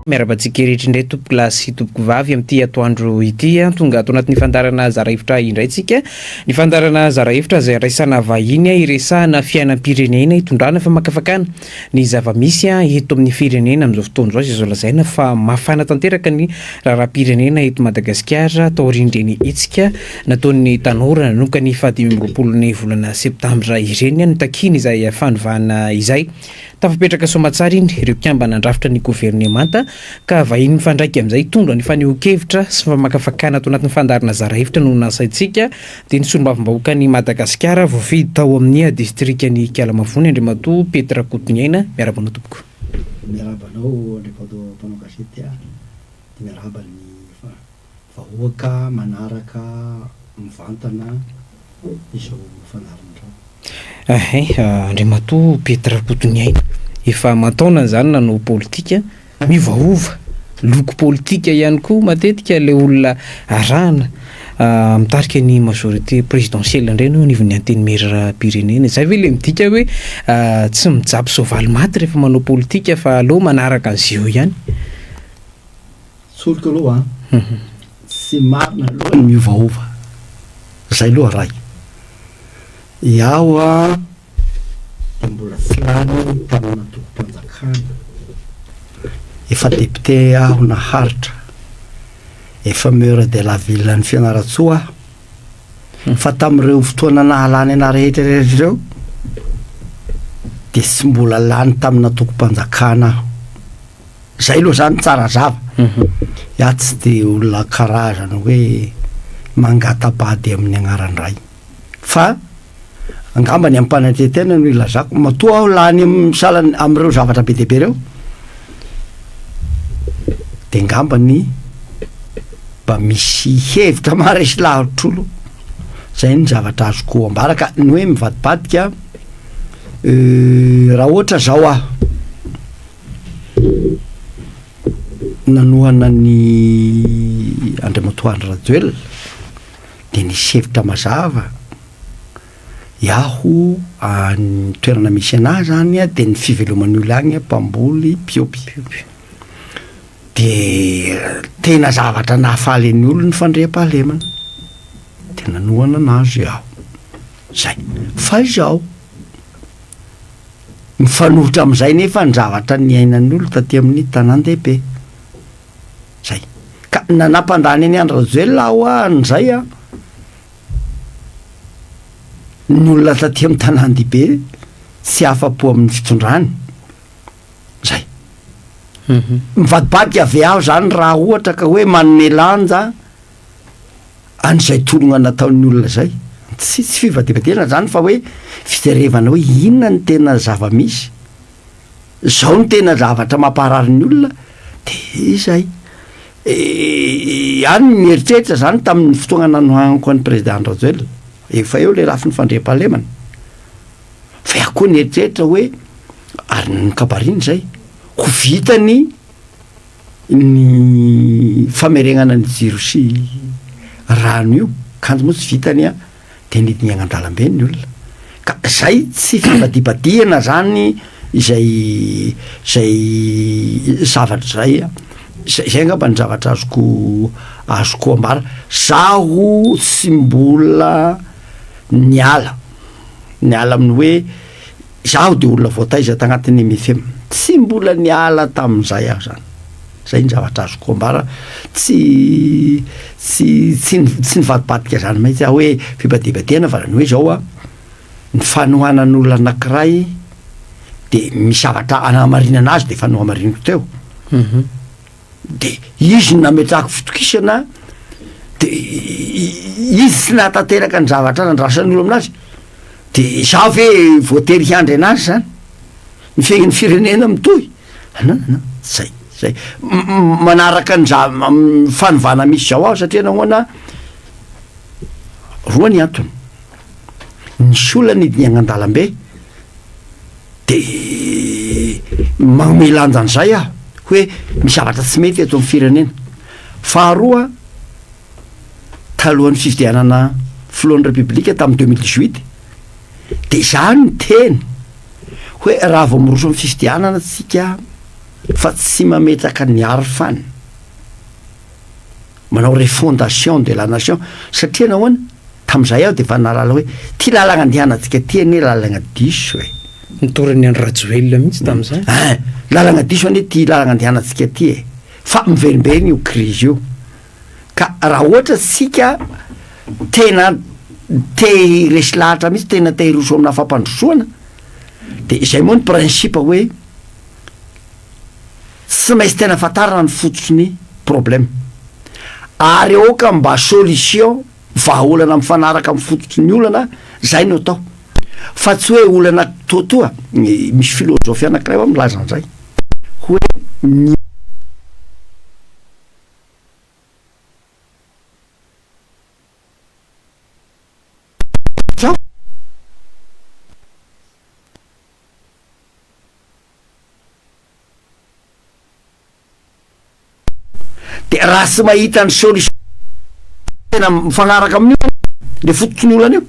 miarabantsika rehetra indray tompoko lasy tompoko vavy amin'ity atoandro ity tonga ato anatin'ny fandarana zara-hevitra indray tsika ny fandarana zara-hevitra izay raisana vahiny iresahana fiainam-pirenena hitondrana fa makafakana ny zava-misy eto amin'ny firenena amin'izao fotoana izao izay lazaina fa mafana tanteraka ny raharam-pirenena eto Madagasikara taorindreny etsika nataon'ny tanora nanomboka ny 20 volana septambra ireny ny takiny izay fanovana izay tafapetraka somatsara iny ireo mpikambana andrafitra ny governemanta ka vahiny mifandraiky amin'izay tondra ny faneho-kevitra sy famakafakana ato anatin'ny fandarana zara-hevitra no nasaintsika dia ny solombavam-bahoaka ny Madagasikara voafidy tao amin'ny distrikany Kialamafony Andriamatoa Petra Kotonyaina miarabanao tompoko. Miarabanao Andriamatoa mpanao gazety dia miaraba ny vahoaka manaraka mivantana izao fandarana Andriamatoa Petra Kotonyaina efa mataona zany nanao politika mivaova loko politika ihany koa matetika le olona arahana mitarika ny majorité présidentielle indray no nivon'ny anteny mera-pirenena zay ve le midika hoe tsy mijapy soavaly maty rehefa manao politika fa aleo manaraka azy io ihany solika aloha sy marina aloha ny miovaova zay aloha ray iaho dia mbola tsy lany tanana tokom-panjakana efa député aho naharitra efa maire de la ville ny Fianaratsoa fa tamin'ireo fotoana nahalany ana rehetra ireo dia sy mbola lany tamina tokom-panjakana aho zay aloha zany tsara zava iaho tsy dia olona karazana hoe mangatabady amin'ny agnarany ray fa angamba ny ampanantetena no ilazako matoa aho lany misalany amin'ireo zavatra be dia be reo dia angamba ny mba misy hevitra maharesy lahatr'olo zay ny zavatra azoko ambaraka ny hoe mivadibadika raha ohatra zao aho nanohana ny Andriamatoa Andry Rajoelina dia nisy hevitra mazava iaho ny toerana misy anahy zany dia ny fiveloman'ny olo agny mpamboly piopy dia tena zavatra nahafaly ny olo ny fandriam-pahalemana dia nanohana anazy iaho zay fa izao mifanohitra amin'izay nefa ny zavatra ny ainan'ny olo taty amin'ny tanan-dehibe zay ka nanapandany any Andry Rajoelina aho an'izay ny olona taty amin'ny tanan-dehibe tsy afa-po amin'ny fitondrany zay mivadibadika avy aho zany raha ohatra ka hoe manome lanja an'izay tolona nataon'ny olona zay tsy fivadibadena zany fa hoe fiterevana hoe inona ny tena zava-misy zao ny tena zavatra mampaharary ny olona dia izay any mieritreritra zany tamin'ny fotoana nanohanako an'ny président Andry Rajoelina efa eo le rafi ny fandriam-pahalemana fa iaho koa nieritreritra hoe ary ny kabariny zay ho vitany ny famerenana ny jiro sy rano io kanjo moa tsy vitany dia nidiny agnan-dalambe ny olona ka zay tsy fivadibadiana zany izay zavatra zay angamba ny zavatra azoko ambara zaho tsy mbola niala amin'ny hoe zaho dia olona voataiza tagnatin'ny MFM tsy mbola niala tamin'izay aho zany zay ny zavatra azoko ambara tsy nivadibadika zany mahitsy aho hoe fibadibadiana fa ny hoe zao ny fanohanan'olona anankiray dia misy zavatra anamarina anazy dia fanohamariniko teo dia izy nametrahako fitokisana dia izy tsy nahatanteraka ny zavatra nandrasan'olo aminazy dia za ve voatery hiandry anazy zany ny fiaign'ny firenena mitohy zay manaraka ny fanovana misy zao aho satria nahoana roa ny antony ny sola nidiny agnan-dalambe dia manome lanja an'izay aho hoe misy zavatra tsy mety eto amin'ny firenena faharoa talohan'ny fifidianana filohan'ny republika tamin'ny 2018 dia zany ny teny hoe raha vao miroso amin'ny fifidianana tsika fa tsy mametraka ny ary fany manao refondation de la nation satria nahoana tam'izay aho de fa nalala hoe ty lalagna andehanantsika ty ane lalagna diso e nitorany any rajoelona mihitsy tam'izay lalagna diso ane ty lalagna andehanantsika ty e fa miverimberiny io krizy io ka raha ohatra sika tena te resy lahatra mihitsy tena te hiroso amina fampandrosoana de izay moa ny principe hoe tsy maintsy tena fatarana ny fotsiny problème ary eo ka mba solution vahaolana mifanaraka amin'ny fototsy ny olana zay no atao fa tsy hoe olana totoa misy filôzofia anakiray ao milaza an'izay hoe ny de raha tsy mahita ny solution tena mifanaraka amin'io le fototsy ny olana io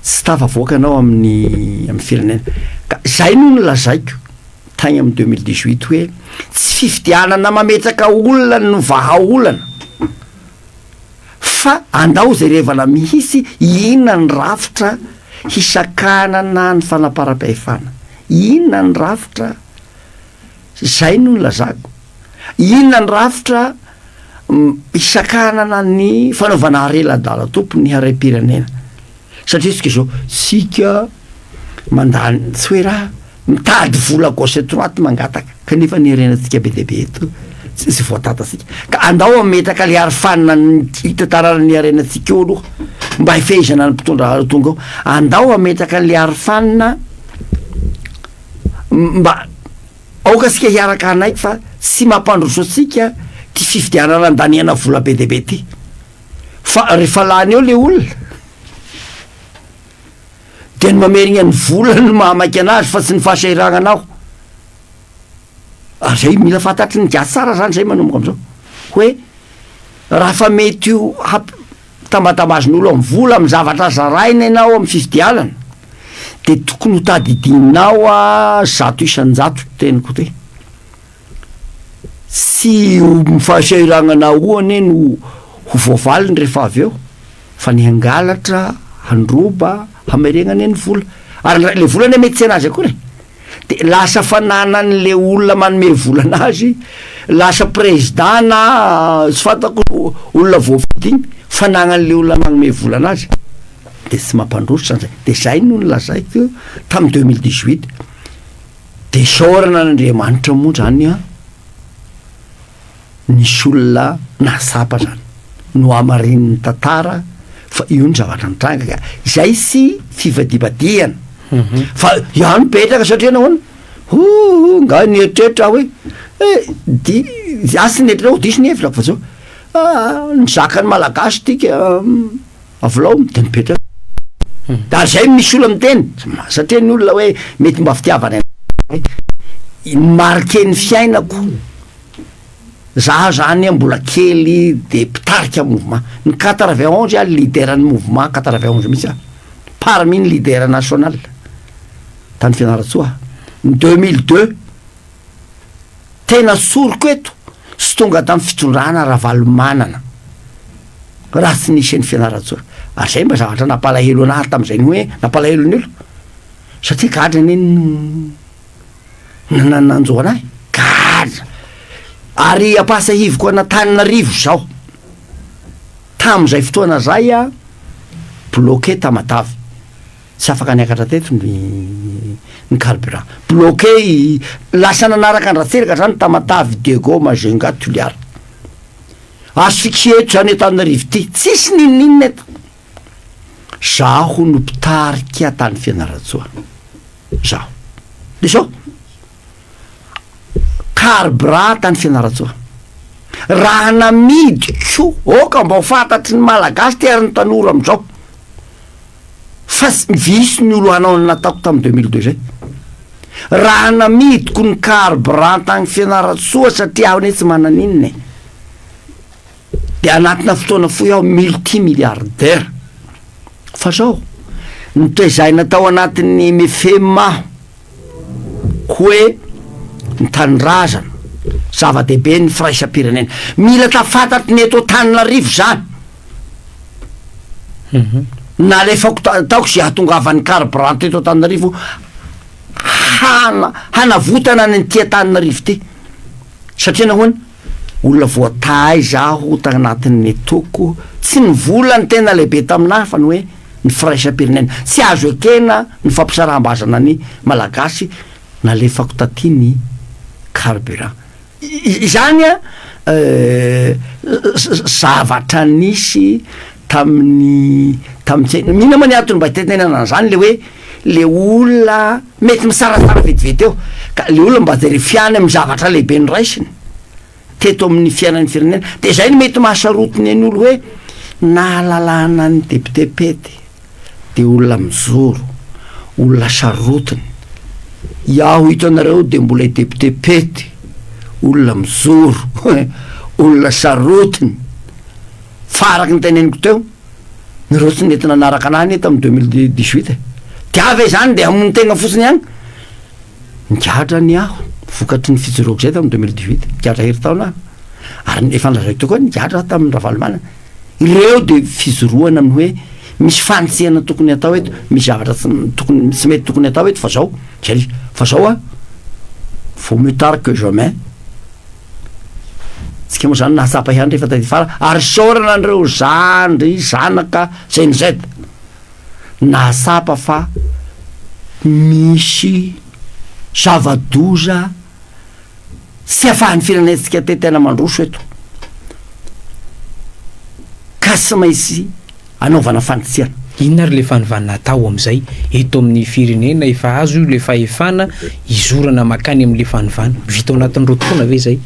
tsy tafavoaka anao amin'ny firenena ka zay no nylazaiko tagny amin'ny 2018 hoe tsy fifidianana mametraka olona no vahaolana fa andao zay revana mihisy inona ny rafitra hisakanana ny fanapara-pahefana inona ny rafitra zay no nylazako inona ny rafitra hisakanana ny fanaovana hareladala tompo ny haram-pirenena satria tsika zao sika mandany tsy hoe raha mitady vola gauche droite mangataka kanefa ny herenantsika be deabe eto tsy voatatasika ka andao ametraka le arifanina hitantarana ny harenantsika eo aloha mba hifehizana ny mpitondra tonga ao andao ametraka le arifanina mba aoka sika hiaraka anaiky fa tsy mampandroso atsika ty fifidianana andaniana vola be deabe ty fa rehefa lany eo le olona de ny mamerigna ny vola ny mahamaiky anazy fa tsy ny fahasahirananao ary zay mila fantatry ny giasy tsara zany zay manomboka am'izao hoe raha fa mety io tambatambazin'olo amin'ny vola amin'ny zavatra zaraina ianao amin'ny fifidianana de tokony ho tadidinao a zato isan-jato teniko te sy mifahasahirana oane no ho voavaliny rehefa avy eo fa ny angalatra handroba hameregnany ny vola ary le vola ny mety tsy anazy akory de lasa fananany le olona manome vola anazy lasa présidana tsy fantako olona voafidigny fanagnan'le olona manome vola anazy de tsy mampandroso zany zay de zay no nylazaiko tamy 2018 de saorana n'Andriamanitra moa zany a nisy olona nasapa zany no amarin'ny tantara fa io ny zavatra nitranga ka zay sy fivadibadiana fa iaho nipetraka satria nahoana nga nieritreitra hoe asy nietritra ho diso ny hevitra fa zao ny zakany malagasy tika avolao de nipetraka da zay misy olo miteny satria ny olona hoe mety mba fitiavana marke ny fiainako za zany mbola kely de mpitarika mouvement ny 91 a leader ny mouvement 91 mihitsy parmi ny leader national tany Fianaratsoa ny 2002 tena soroko eto sy tonga tamy fitondrana Ravalomanana raha tsy nisy ny Fianaratsoa ary zay mba zavatra nampalahelo anahy tam'izay ny hoe nampalahelo ny olo satria gadra ny nananjo anahy gadra ary ampasahivoko Antananarivo zao tam'izay fotoana zay a bloqué Tamatavy tsy afaka niakatra teto ny carburant bloqué lasa nanaraka andratseraka zany Tamatavy Dego Mazenga Toliara azo fixé eto zany Antananarivo ty tsisy nininina eto zaho no mpitarika tany Fianaratsoa zaho de sao carburant tany Fianaratsoa raha namidiko oka mba ho fantatry ny malagasy ty ary ny tanora am'izao fa visy ny olo hanao nataoko tamy 2002 zay raha namidiko ny carburant tany Fianaratsoa satria aho ne tsy mananinina de anatina fotoana foy aho multimilliardaire fa zao ny toezay natao anatin'ny MFM hoe ny tanyrazana zava-dehibe ny firaisam-pirenena mila tafantatry ny eto Tananarivo zany na lefako taoko zay hahatongavany carburant eto Tananarivo hanavotana ny tia Tananarivo ty satria nahoana olona voatay zaho tagnatin'ny toko tsy ny vola ny tena lehibe taminahy fa ny hoe ny firaisam-pirenena tsy azo ekena ny fampisaraham-bazana ny malagasy na lefako taty ny carburant izany zavatra nisy tamin'ny mihina ma ny atony mba hitenenana zany le hoe le olona mety misarasara vetivety eo ka le olona mba zay refiany amin'ny zavatra lehibe ny raisiny teto amin'ny fiainan'ny firenena de zay ny mety mahasarotiny ny olo hoe nahalalana ny depitepety de olona mizoro olona sarotiny iaho hito anareo de mbola depitepety olona mizoro olona sarotiny faraky ny teneniko teo nyreo tsy nentina anaraka anany eto amin'ny 2018 tiave zany de amony tegna fotsiny agny nigadra ny aho vokatry ny fijoroako zay tamin'ny 2018 nigadra hery taona ary efa nlazaiko teo koa nigadra tamin'ny Ravalomanana ireo de fijoroana amin'ny hoe misy fantsiana tokony atao eto misy zavatra tokony tsy mety tokony atao eto fa zao fa zao faut mieux tard que jamais tsika moa zany nahatsapa ihany rehefa taty fara ary saorana an'ireo zandry zanaka zay ny zay nahatsapa fa misy zava-doza sy afahan'ny firenentsika te tena mandroso eto ka sy mainsy anaovana fantsiana inona ary le fanovanana atao am'izay eto amin'ny firenena efa azo io le fahefana izorana makany am'le fanovana vita ao anatin'ireo tokoana ve zay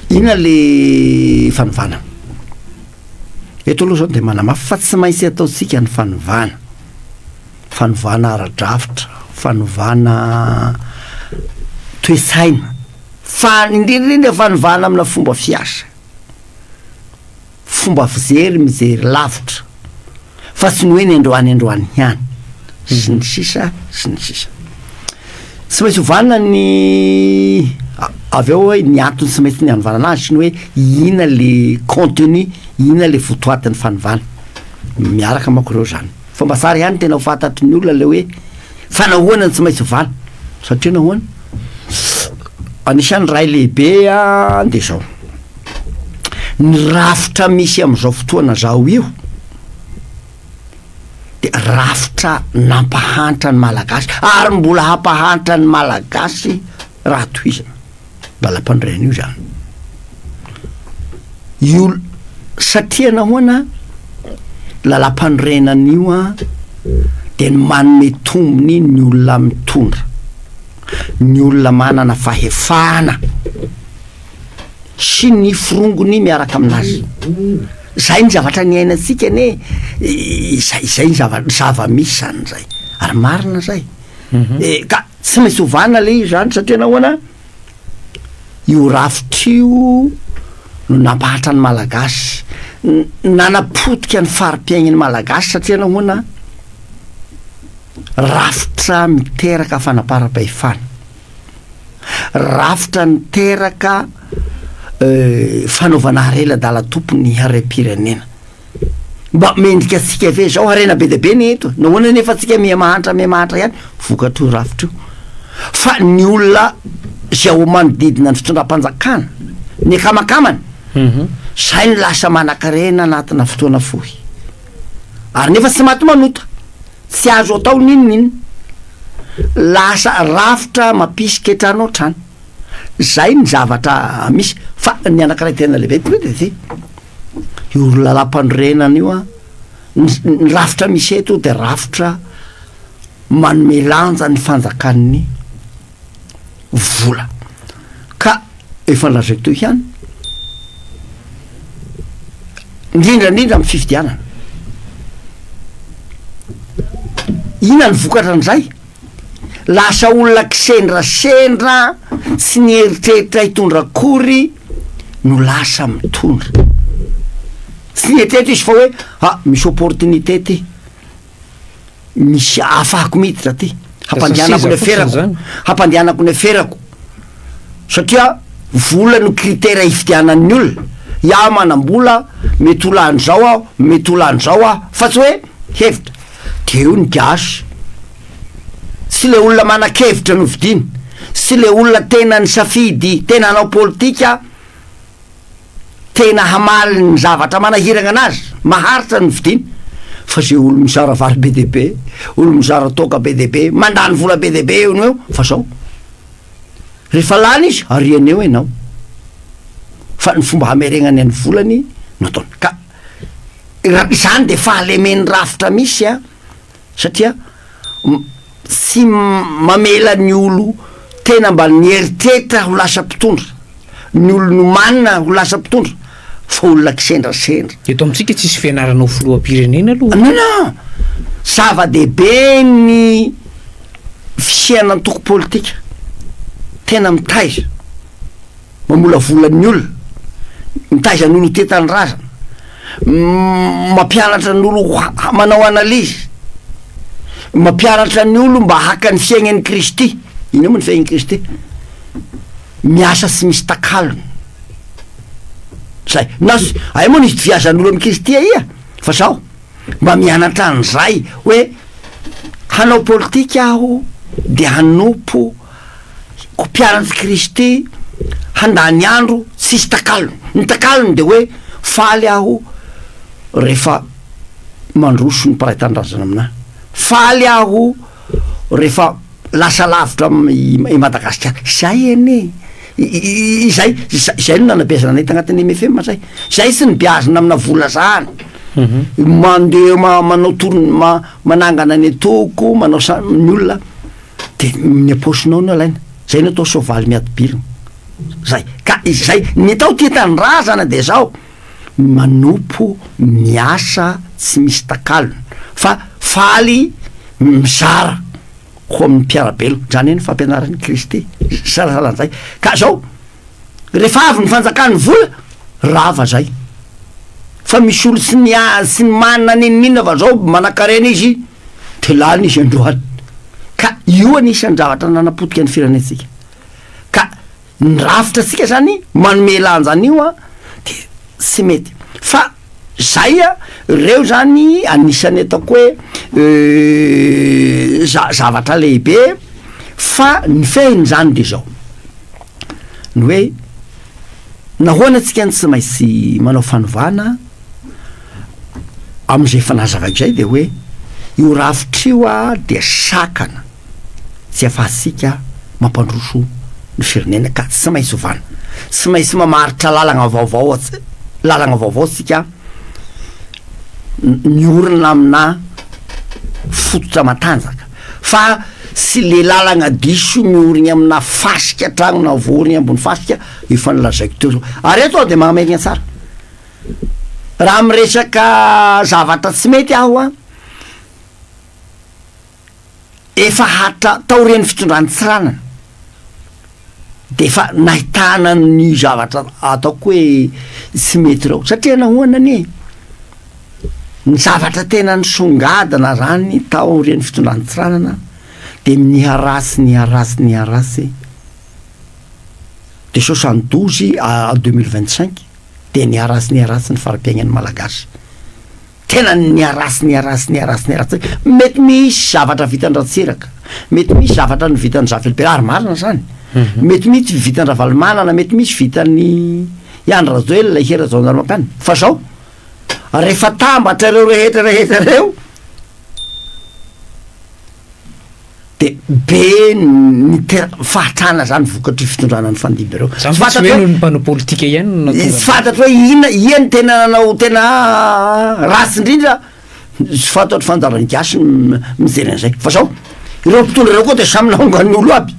ina le fanovana eto aloha zao de manamafy fa tsy mainsy ataotsika ny fanovana ara-drafitra fanovana toesaina fa indrindrindra fanovana amina fomba fiasa fomba fijery mijery lavitra fa tsy ny hoe ny androany ihany sy ny sisa sy maintsy hovana ny avy eo hoe ny antony sy maintsy ny hanovana anazy sy ny hoe ina le contenu ina le fotoatin'ny fanovana miaraka manko reo zany fa mba tsara ihany tena ho fantatry ny olona le hoe fanahoana ny tsy maintsy hovana satria nahoana anisan'ny ray lehibe de zao ny rafitra misy am'izao fotoana zao io de rafitra nampahantra ny malagasy ary mbola hampahantra ny malagasy raha toizana balam-pandrena io zany io satria nahoana lalam-pandrenan'io de ny manome tombony ny olona mitondra ny olona manana fahefana sy ny firongony miaraka aminazy zay ny zavatra ny ainatsika ne zay ny zava-misy zany zay ary marina zay ka tsy maintsy hovana le io zany satria nahoana io rafitra io no nampahatra ny malagasy nanapotika ny fari-piainany malagasy satria nahoana rafitra miteraka fanapara-pahefana rafitra miteraka fanaovana harela-dala tompony hare-pirenena mba mendrika atsika ve zao harena be de be ny eto nahoana nefa atsika miamahantra ihany vokatra io rafitra io fa ny olona zay ao manodidina ny fitondram-panjakana ny akamakamany zay ny lasa manan-karena anatina fotoana fohy ary nefa tsy maty manota tsy azo atao ninonina lasa rafitra mampisika etranao trano zay ny zavatra misy fa ny anankiray tena lehibe ty io lalam-pandrenana io ny rafitra misy eto de rafitra manome lanja ny fanjakan'ny vola ka efa nlazaiko teo ihany indrindrandrindra amin'ny fifidianana ina ny vokatra an'izay lasa olona kisendrasendra tsy ny eritreritra hitondra akory no lasa mitondra tsy ny eritreritra izy fa hoe misy opportunité ty misy afahako miditra ty hampandianako ny aferako satria vola no kritera ifitianan'ny olona iaho manam-bola mety olan'izao aho mety olan'izao aho fa tsy hoe hevitra de io ny gasy sy le olona manan-kevitra no vidiny sy le olona tena ny safidy tena hanao politika tena hamaly ny zavatra manahiragna anazy maharitra ny vidiny fa zay olo mizara vary be deaibe olo mizara toka be deaibe mandany vola be deaibe eo no eo fa zao rehefa lany izy ariana eo ianao fa ny fomba hameregnany any volany no ataony ka zany de fahalemeny rafitra misy a satria sy mamela ny olo tena mba nieritreritra ho lasa mpitondra ny olo no manina ho lasa mpitondra fa olona kisendrasendra eto amitsika tsisy fianaranao filoam-pirenena aloha nana zava-dehibe ny fisiana ny toko politika tena mitaiza mamola volan'ny olona mitaiza n'olo tetany razana mampianatra n'olo manao analizy mampianatra ny olo mba haka ny fiaignan'ny Kristy ino moa ny fiaignan'ny Kristy miasa sy misy takalony zay na ay moa nisy fiasan'olo amin'ny Kristy ia fa zao mba mianatra an'izay hoe hanao politika aho de hanompo ko mpianatra Kristy handany andro sisy takalony ny takalony de hoe faly aho rehefa mandroso ny mparay tanindrazana aminahy faly aho rehefa lasa lavitra i Madagasikara zay ene zay no nanabeazana anay tagnatin'ny MFM zay sy nibiazina amina vola zany mandeha manao manangana ny atoko manao ny olona de ny aposinao no alaina zay no atao soavaly miadobilina zay ka zay ny atao tia tanindrazana de zao manompo miasa tsy misy takalony fa faly mizara ho amin'ny mpiarabelo zany eny fampianaran'ny Kristy salasalan'izay ka zao rehefa avy ny fanjakany vola rava zay fa misy olo sy ny manina ninina fa zao manan-karena izy de lany izy androany ka io anisan'ny zavatra nanapotika ny firenentsika ka ny rafitra tsika zany manome lanjany io a de sy mety fa zay a reo zany anisany ataoko hoe zavatra lehibe fa ny fehiny zany de zao ny hoe nahoana atsika ny tsy maintsy manao fanovana am'izay efa nazavaiko zay de hoe io rafitra io a de sakana tsy afahatsika mampandroso ny firenena ka tsy maintsy ovana tsy maintsy mamaritra lalagna vaovao tsika ny orina amina fototra matanjaka fa sy le lalagna diso miorigny amina fasika tragno na vorigny ambony fasika io fanalazaiko teo ary eto de mahamerigna tsara raha miresaka zavatra tsy mety aho a efa hatra taorian'ny fitondrany tsiranana de efa nahitana ny zavatra ataoko hoe tsy mety reo satria nahoana anie ny zavatra tena ny songadana zany taorian'ny fitondrany tsiranana de niharasy de 72 à 2025 de niharasy ny fara-piaignan'ny malagasy tena niharasy mety misy zavatra vitan-dratsiraka mety misy zavatra ny vitan'ny Zafelipera ary marina zany mety misy vitan'ny Ravalomanana mety misy vitan'ny Iandry Rajoelina ilay hera zao Ndranomampianina fa zao rehefa tambatra reo rehetra reo de be ny fahatrana zany vokatry fitondrana ny fandimby reo tsy hoe mpanao politika ihany sy fantatra hoe iany tena nanao tena ratsy indrindra sy fantatry fanjarany gasy mijery an'izay fa zao ireo mpitondra reo koa de samy naongany olo aby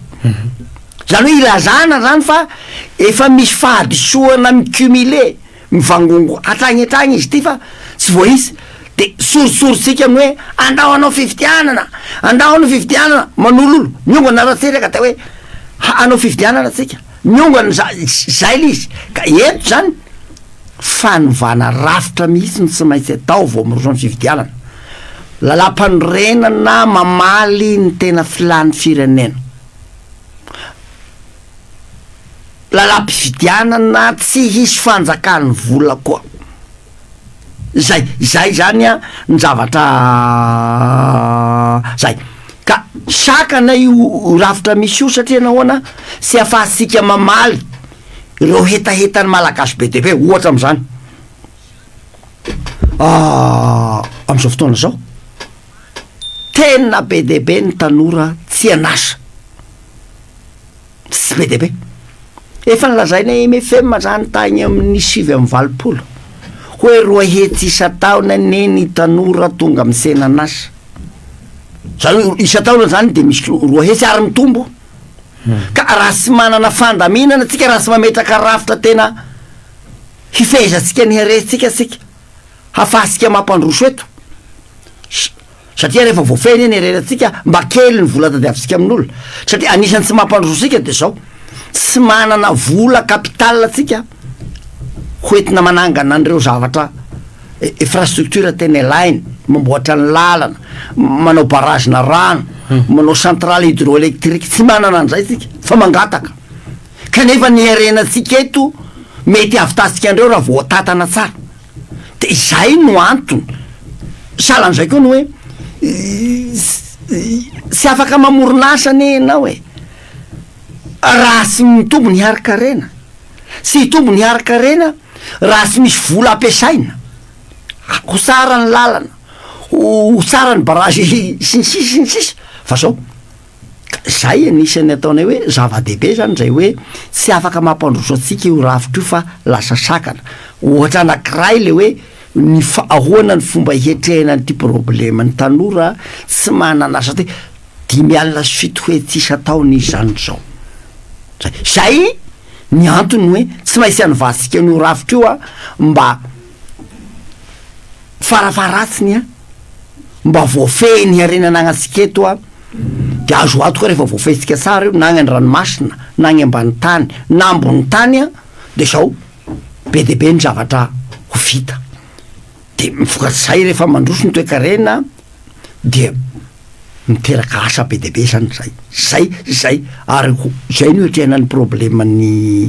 zany hoe ilazana zany fa efa misy fahadisoana micumulé mivangongo atragny izy ty fa tsy voaisy de sorisoritsika amin'ny hoe andao anao fifidianana manololo miongana ratseraka ta hoe anao fifidianana tsika miongana zay le izy ka eto zany fanovana rafitra mihitsy ny tsy maintsy atao vao miroso ny fifidianana lalam-panorenana mamaly ny tena filan'ny firenena lalam-pividianana tsy hisy fanjakany vola koa zay zany a ny zavatra zay ka sakana io rafitra misy io satria nahoana sy afahasika mamaly ireo hetahetany malagasy be de be ohatra am'zany am'izao fotoana zao tena be de be ny tanora tsy anasa tsy be de be efa nolazaina MFM zany tagny amin'ny 7-valopolo hoe 2 hetsy isa-taona neny tanora tonga amin'ny senanasa zany isa-taona zany de misy 2 hetsy ary mitombo ka raha sy manana fandaminana tsika raha sy mametraka rafitra tena hifezatsika ny herentsika sika hafahasika mampandroso eto satria rehefa voafeny eny herentsika mba kely ny vola tadiavisika amin'olona satria anisany tsy mampandrososika de zao tsy manana vola kapital atsika hoentina manangana an'ireo zavatra infrastructure tena ilainy mamboatra ny lalana manao barrage-na rano manao centrale hydroélectrique tsy manana an'izay tsika fa mangataka kanefa ny herenatsika eto mety avitasika andreo raha voatatana tsara de izay no antony salan'izay koa no hoe sy afaka mamoronasa ny enao hoe raha sy mitombo ny harikarena sy hitombo ny harikarena raha sy misy vola ampiasaina ho tsara ny lalana ho tsara ny barrage sinsisy fa zao zay anisany ataonay hoe zava-dehibe zany zay hoe tsy afaka mampandroso atsika io rafitra io fa lasa sakana ohatra anakiray le hoe ny ahoana ny fomba hihetrehana nyty problema ny tanora tsy mananasa te 5 sy 7 hetsy isa-taona izy zany zao zay ny antony hoe tsy maintsy anyvatsika n'io rafitra io a mba farafaratsiny a mba voafeny harenana agnatsika eto a de azo ato koa rehefa voafentsika tsara io na agny an-dranomasina na agny ambany tany na ambony tany a de zao be de be ny zavatra ho vita de mivokatsy zay rehefa mandroso ny toe-karena de miteraka asa be de be zany zay ary zay no hetrehana ny problema ny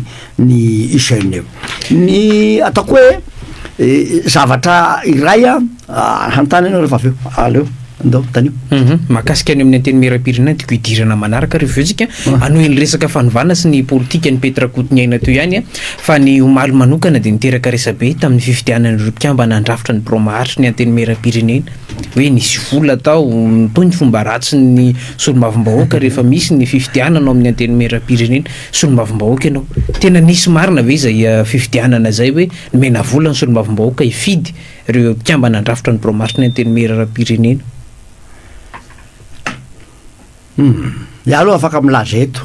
jeune eo ny ataoko hoe zavatra iray a hantany anao rehefa avy eo aleo andao tanio mahakasika any amin'ny anteny miram-pirenena tiako hidirana manaraka rehefa eo tsika anohy ny resaka fanovana sy ny politika ny Petrakotiny aina teo ihany a fa ny omaly manokana de niteraka resabe tamin'ny fifidianan'ireo mpikamba nandravitra ny bromahatry ny anteny miram-pirenena hoe nisy vola tao toy ny fomba ratsy ny solomavim-bahoaka rehefa misy ny fifidiananao amin'ny anteny miram-pirenena solomavim-bahoaka ianao tena nisy marina ve zay fifidianana zay hoe mena vola ny solomavim-bahoaka hifidy ireo mpikamba nandravitra ny bromahatry ny anteny miram-pirenena ia aloha afaka milaza eto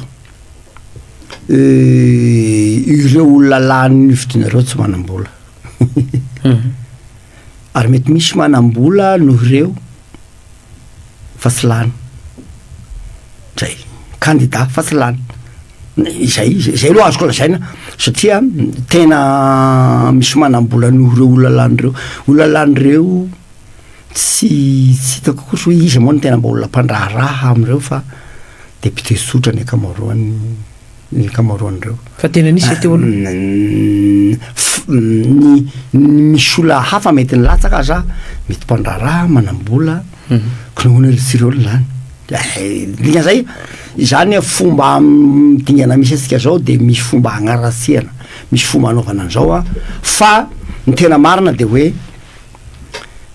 ireo olona lany fidianareo tsy manam-bola ary mety misy manam-bola noho ireo fa tsy lany zay candidat fa tsy lany zay loha azoko lazaina satria tena misy manam-bola noho ireo olona lanyreo tsy hitako kosa hoe izy moa ny tena mba olona mpandraharaha am'ireo fa député sotra ny akamaroan'ireo fa tena nisy teo ny misy ola hafa mety ny latsaka za mety mpandraharaha manam-bola ko nahoana tsireo lany digna zay zany fomba midingana misy atsika zao de misy fomba agnaratsiana misy fomba anaovana an'izao a fa ny tena marina de hoe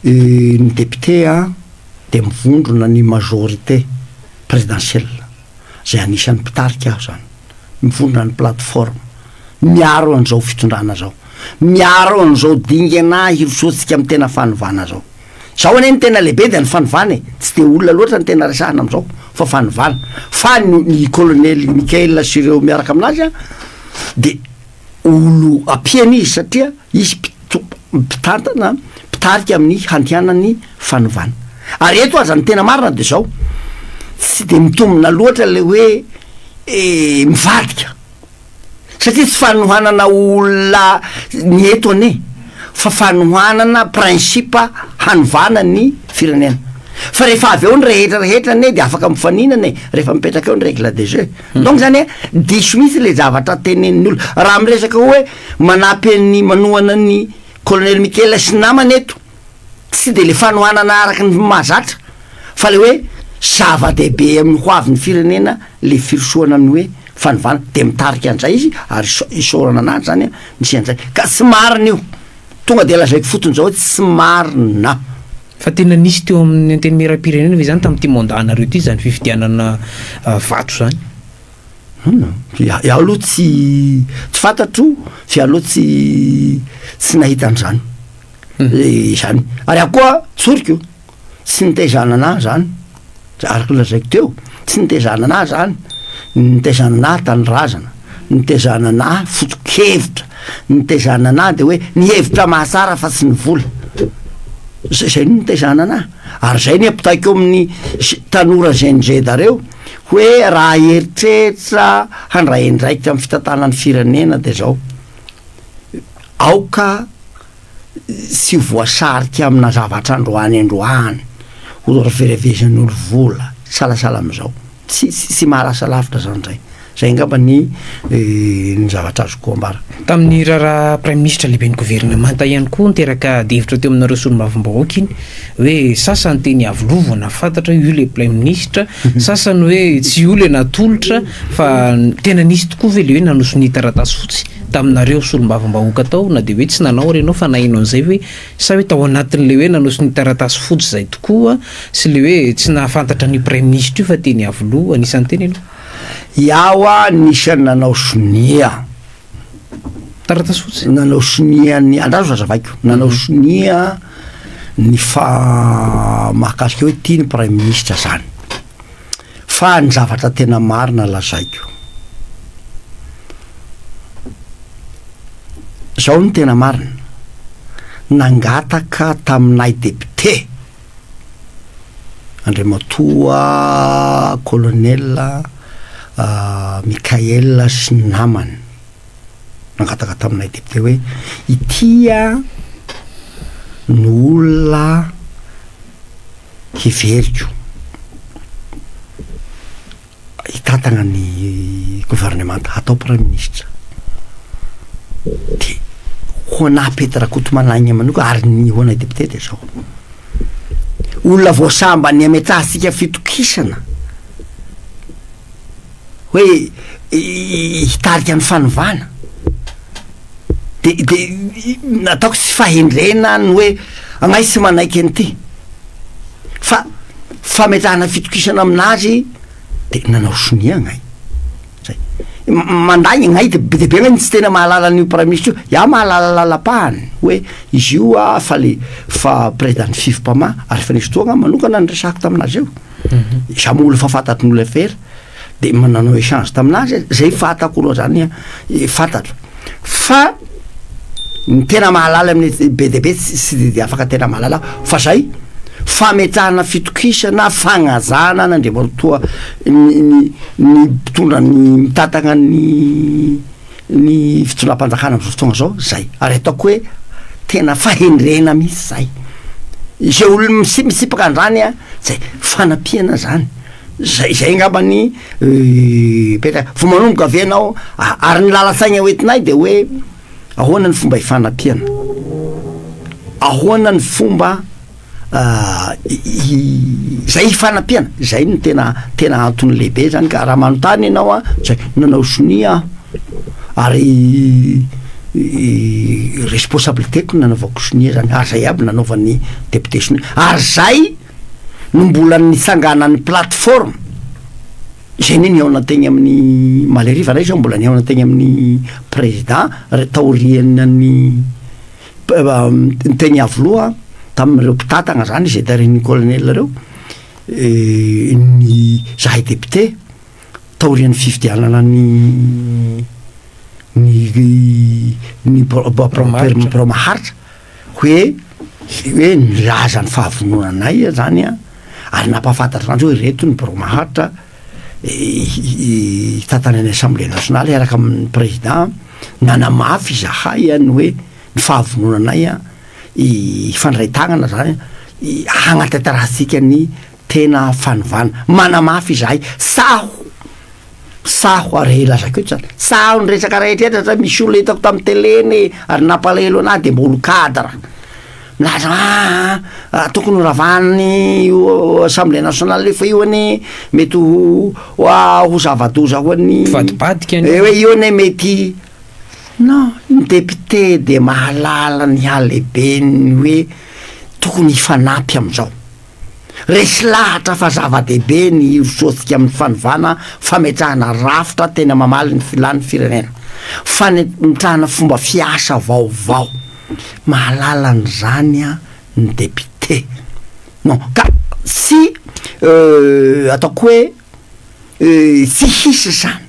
ny député a de mivondrona ny majorité présidentielle zay anisan'ny mpitarika aho zany mivondrona ny plateforme miaro an'izao fitondrana zao miaro an'izao dingana hirosotsika amin'ny tena fanovana zao zao ane ny tena lehibe de ny fanovana tsy de olona loatra ny tena resahana am'izao fa fanovana fa ny colonel Mikael sy ireo miaraka aminazy a de olo apiany izy satria izy mpitantana pitarika amin'ny handianany fanovana ary eto aza ny tena marina de zao tsy de mitombona loatra le hoe mivadika satria tsy fanohanana olona ny eto ane fa fanohanana principe hanovana ny firenena fa rehefa avy eo ny rehetrarehetra ne de afaka mifaninana e rehefa mipetraka eo ny règle de jeu donc zany diso mihitsy le zavatra tenenin'ny olo raha miresaka hoe manampy ny manohana ny colonel Mikel sy namany eto tsy de le fanohanana araky ny mahazatra fa le hoe zava-dehibe amin'ny hoavin'ny firenena le firosoana amin'ny hoe fanovana de mitarika an'izay izy ary isaorana anazy zany misy an'izay ka tsy marina io tonga de lazaiko fotony zao hoe tsy marina fa tena nisy teo amin'ny anteny miram-pirenena ve zany tamin'ity mandanareo ty zany fifidianana vato zany iaho aloha tsy fantatro fa aloha tsy nahita an'izany zany ary akoa tsoriko tsy nitezana anahy zany araky lazaiko teo tsy nitezana anahy zany nitezana anahy tanyrazana nitezana anahy foto-kevitra nitezana anahy de hoe nihevitra mahasara fa tsy nivola zay no nitezana anahy ary zay ny ampitaiko amin'ny tanora zenjedareo hoe raha eritreritra handray indraikitra amin'ny fitantanany firenena de zao aoka sy voasarika amina zavatra androany ora firevezen'olo vola salasala am'izao tsy mahalasa lavitra zany zay angamba ny zavatra azoko ambara tamin'ny raharaha prime ministre lehiben'ny gouvernemanta ihany koa niteraka devitra teo aminareo solombavam-bahoaka iny hoe sasany teny avolovana fantatra io le prime ministre sasany hoe tsy io le natolotra fa tena nisy tokoa ve le hoe nanosony taratasy fotsy taminareo solombavam-bahoaka tao na de hoe tsy nanao renao fa naino an'izay hoe sa hoe tao anatin'le hoe nanosony taratasy fotsy zay tokoa sy le hoe tsy nahafantatra ny prime ministre io fa teny avoloha anisan'ny teny aloha iaho a nisany nanao sonia taratasy fotsy nanao sonia ny andrazo azavaiko nanao sonia ny fa mahakasika hoe tia ny prime ministre zany fa ny zavatra tena marina lazaiko zao ny tena marina nangataka taminay député Andriamatoa colonel Mikael sy namany nangataka taminay député hoe itia ny olona hiveriko hitatagna ny gouvernemanta atao prime ministre de hoana Petra Kotomalagny manoka ary ny hoanay député de zao olona voasamba ny ametrahasika fitokisana hoe hitarika ny fanovana de nataoko tsy fahendrena ny hoe agnay tsy manaiky an'ity fa fametrahana fitokisana aminazy de nanao sonia agnay zay manday agnay de be agnay tsy tena mahalala an'io prime ministre io iaho mahalala lalam-pahany hoe izy io fa président fifipama ary fa nisy toagna manokana ny resako taminazy eo samy olo fa fantatrin'olo affaire de mananao échange taminazy zay fantako aloha zany fantatro fa ny tena mahalala amin'ny be de be tsy de afaka tena mahalala fa zay fametrahana fitokisana fagnazana n'Andriamatoa ny mpitondra ny mitatagna ny fitondram-panjakana am'izao fotoagna zao zay ary ataoko hoe tena fahendrena mihitsy zay izay olo misipaka an'izany zay fanampiana zany zay ngamba ny petraka vo manomboka avy anao ary ny lalatsaigna hoentinay de hoe ahoana ny fomba hifanampiana ahoana ny fomba zay hifanampiana zay ny tena antony lehibe zany ka raha manontany ianao zay nanao sonia ary responsabilitéko nanaovako sonia zany ary zay aby nanaovan'ny député sonia ary zay no mbola nitsanganany plateforme zay ne niaonantegny amin'ny maleriva ray zao mbola niaonantegny amin'ny président taorianany tegny avoloa tamin'ireo mpitatagna zany zay tarin'ny colonel reo ny zahay député taorian'ny fifidianana ny maharitra hoe nilaza ny fahavononanay zany ary nampafantatra an'zao reto ny maharitra tatany any assemblée nationale araka amin'ny président nanamafy zahay any hoe ny fahavononanay ifandray tagnana zany agnatantarasika ny tena fanovana manamafy zahay saho ary lazakeo tsany saho ny resaka rehetrehtra za misy olo hitako tamin'ny teleny ary nampalahelo anahy de mba olo cadre milaza tokony ravany assemblée nationale efa io any mety ho zavadoza ho any hoe io any mety non ny député de mahalala ny halehibeny hoe tokony hifanampy am'izao resy lahatra fa zava-dehibe ny rosotsika amin'ny fanovana fametrahana rafitra tena mamaly ny filany firenena mitrahana fomba fiasa vaovao mahalala ny zany a ny député non ka sy ataoko hoe tsy hisy zany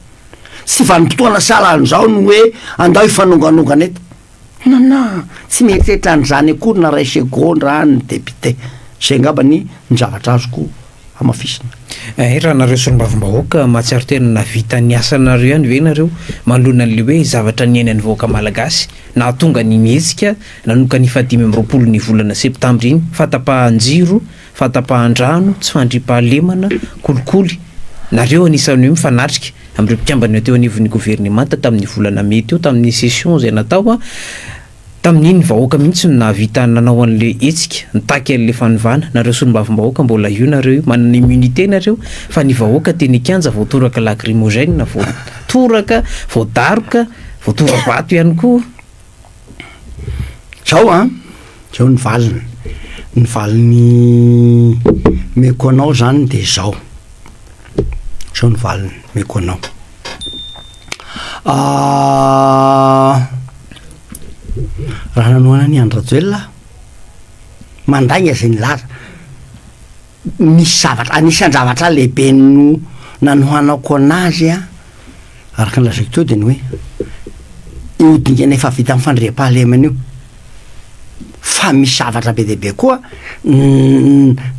sy vanim-potoana salan'izao no hoe andao hifanonganongana eto nana tsy mieritreritra an'izany akory na ray segondra ny député zay ngamba ny zavatra azoko amafisina raha nareo solombavam-bahoaka mahatsiaro tena na vita ny asanareo ihany ve nareo manoloana an'le hoe zavatra ny ainy any vahoaka malagasy na tonga ny mihetsika nanoka ny 15 ny volana septambra iny fatapahan-jiro fatapahan-drano tsy fandripahalemana kolikoly nareo anisan'ny hoe mifanatrika am'ireo mpikambana teo anivon'ny gouvernemanta tamin'ny volana may teo tamin'ny session zay natao tamin'iny vahoaka mihitsy navita nanao an'le hetsika nitaky an'le fanovana nareo solombavam-bahoaka mbola io nareo manana immunité nareo fa ny vahoaka teny kanja voatoraka lacrymogène na voatoraka voadaroka voatorabato ihany koa zao ny valiny meko anao zany de zao ny valiny meko anao raha nanoana ny Andrajoelina mandainga zay ny laza misy zavatra anisan'ny zavatra lehibe no nanohanako anazy araka ny lazaiko teo de ny hoe iodingana efa vita amin'ny fandriam-pahalemana io fa misy zavatra be dehibe koa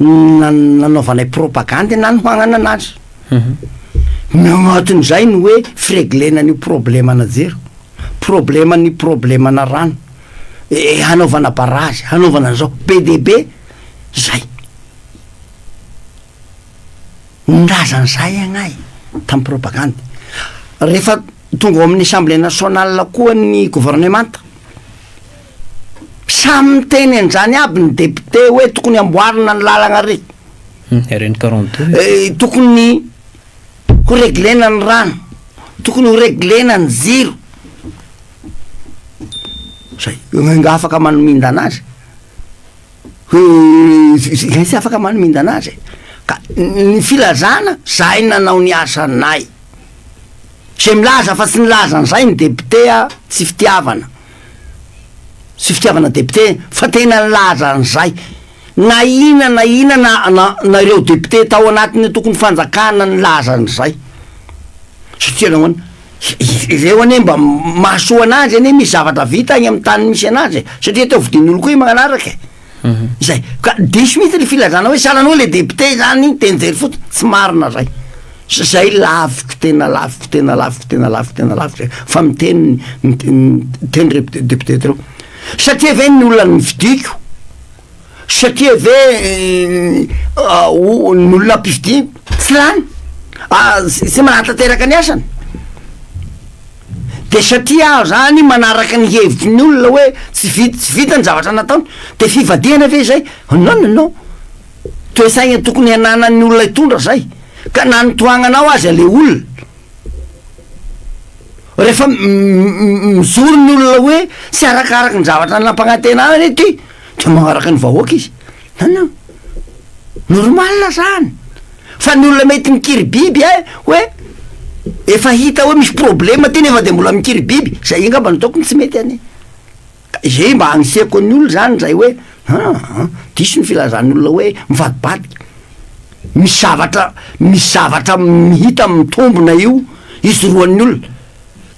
nanaovanay propagande nanohanana anazy agnatin'izay ny hoe fireglena ny problema na jero problema ny problema na rano hanaovana barazy hanaovana an'izao PDB zay nrazan'izay agnay tamin'ny propagande rehefa tonga amin'ny assemblée nationale koa ny gouvernemanta samy miteny an'izany aby ny député hoe tokony amboarina ny lalagna reny RN42 tokony ho reglena ny rano tokony ho reglena ny ziro zay nga afaka manominda anazy sy afaka manominda anazy ka ny filazana zay nanao ny asanay zay milaza fa tsy nilazan'izay ny député tsy fitiavana député fa tena nilaza an'izay na ina nareo député tao anatiny tokony fanjakana nilaza an'izay satria nahoana ireo ane mba mahasoa anazy ane misy zavatra vita agny amin'ny tany misy anazy satria teo vidin'olo koa i magnanaraka zay ka diso mihitsy le filazana hoe salanao le député zany tenjery fotsiny tsy marina zay laviko tena laviko fa miteny re député reo satria ve ny olona ny vidiko satria ve ny olona mpividiko tsy lany sy manatateraka ny asany de satria zany manaraka ny hevitry ny olona hoe tsy vita ny zavatra nataony de fivadiana ve zay non toesaigna tokony hananany olona hitondra zay ka nanotoagnanao azy ale olona rehefa mizoro ny olona hoe sy arakaraky ny zavatra nampanantenana any ty de magnaraka ny vahoaka izy non normal zany fa ny olona mety mikiry biby hoe efa hita hoe misy problema ty nefa de mbola mikiry biby zay ngamba ny taokony tsy mety any zay mba agniseko ny olo zany zay hoe diso ny filazan'ny olona hoe mivadibadiky misy zavatra mihita mitombona io izoroan'ny olona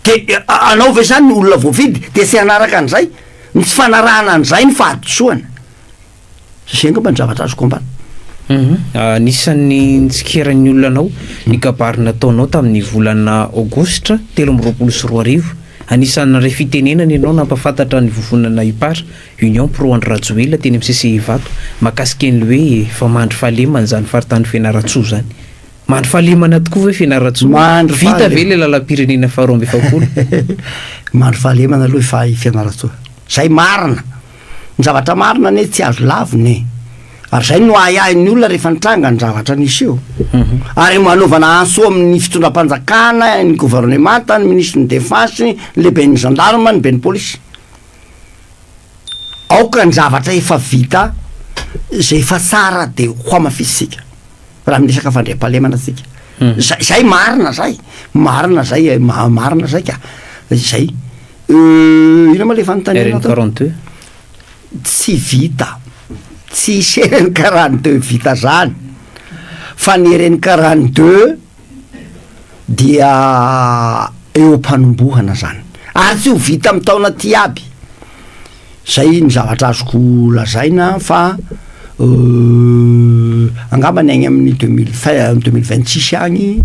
de anao ve zany ny olona voavidy de sy anaraka an'izay ny tsy fanarahana an'izay ny fahadisoana zay ngamba ny zavatra azo kombana anisan'ny nitsikeran'ny olona anao ny kabary nataonao tamin'ny volana aogositra 13 sy 14 Anisan'ny ray fitenenana ianao nampafantatra ny vovonana ipara Union Pro Andry Rajoelina teny amin'ny CCI Vato mahakasika an'le hoe fa mandry fahalemana zany faritany Fianaratsoa zany. Mandry fahalemana tokoa hoe Fianaratsoa. Vita ve le lalam-pirenena faharoa amby efapolo? Mandry fahalemana aloha fa Fianaratsoa. Zay marina. Ny zavatra marina ne tsy azo laviny. Ary zay no ayahin'ny olona rehefa nitranga ny zavatra nisy io. Ary manaovana anso amin'ny fitondram-panjakana, ny gouvernemanta, ny ministre ny défense, le ben'ny gendarme, ny ben'ny polisy. Aoka ny zavatra efa vita, zay efa tsara de ho amafisika. Raha miresaka fandriam-pahalemana sika. Zay marina zay. Marina zay, marina zay ka. Zay. Ino ma le fanontaniana? RN42. Tsy vita. Tsy RN42 vita zany. Fa ny RN42 dia eo am-panombohana zany. Ary tsy ho vita amin'ny taona ty aby. Zay ny zavatra azoko lazaina fa angambany agny amin'ny 2026 agny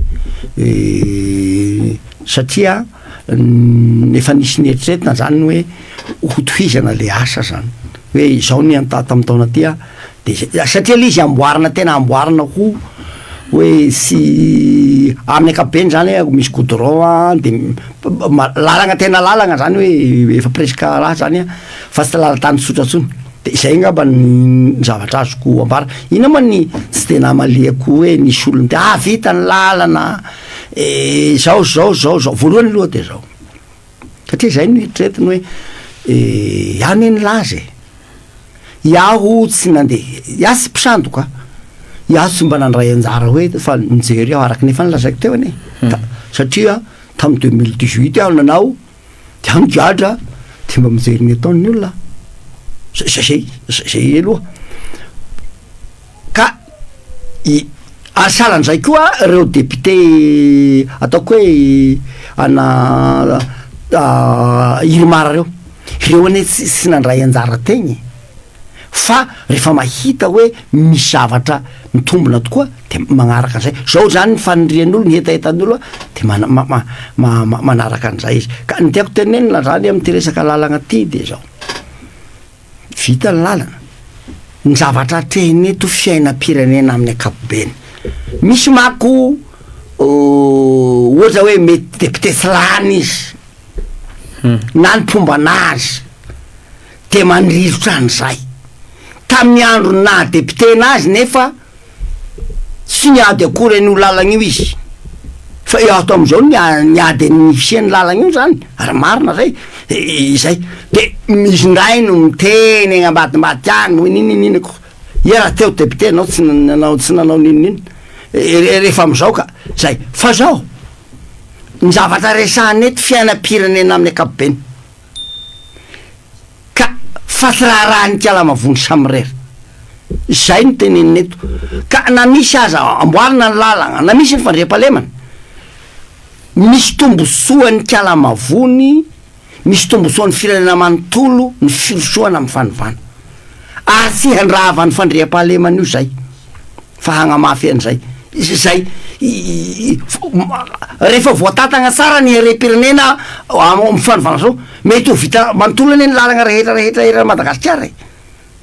satria efa nisy ny eritreretina zany hoe ho tohizana le asa zany hoe izao ny antata amin'ny taona tya de satria le izy amboarina tena amboarina ho hoe sy amin'ny ankapobeny zany misy goudron de lalagna tena lalagna zany hoe efa presque raha zany fa tsy lalan-tany tsotratsony. De zay ngamba ny zavatra azoko ambara. Ina ma ny tsy tena maliako hoe nisy olony de vita ny lalana zao voalohany loha de zao. Satria zay ny eritreretiny hoe iaho ny nilaza iaho tsy nandeha iaho tsy mpisandoka iaho tsy mba nandray anjara hoe fa mijery aho araky nefa nilazaiko teo ane satria tamin'ny 2018 aho nanao de aho nigadra de mba mijery ny ataon'ny olona zay aloha ka asalan'izay koa reo député ataoko hoe ana Irmara reo ane tsy nandray anjara tegny fa rehefa mahita hoe misy zavatra mitombona tokoa de magnaraka an'izay zao zany ny fanirian'olo ny etaetan'olo de manaraka an'izay izy ka ny tiako tenenina zany amin'ny ty resaka lalagna ty de zao vita ny lalana ny zavatra trehiny eto fiainam-pirenena amin'ny ankapobeny misy mako ohatra hoe mety député Slany izy na ny pombanazy de mandrivotra an'izay tamin'ny andro na député nazy nefa sy niady akory an'io lalagna io izy fa ato am'izao niady ny fisian'ny lalagna io zany ary marina zay zay de misy ndray no miteny ambadimbady agny hoe ninninina ko raha teo député anao tsy nanao ninninina rehefa am'izao ka zay fa zao ny zavatra resahany eto fiainam-pirenena amin'ny ankapobeny ka fa tsy raha ny kialamavony samirery zay ny tenenina eto ka na misy aza amboarina ny lalagna na misy ny fandriam-pahalemana misy tombosoan'ny kialamavony misy tombosoan'ny firenena manontolo ny filosoana amin'ny fanovana ary tsy handrava ny fandriam-pahalemana io zay fa hagnamafy an'izay zay rehefa voatatagna tsara ny rem-pirenena amin'ny fanovana zao mety ho vita manontolo ane ny lalagna rehetra Madagasikara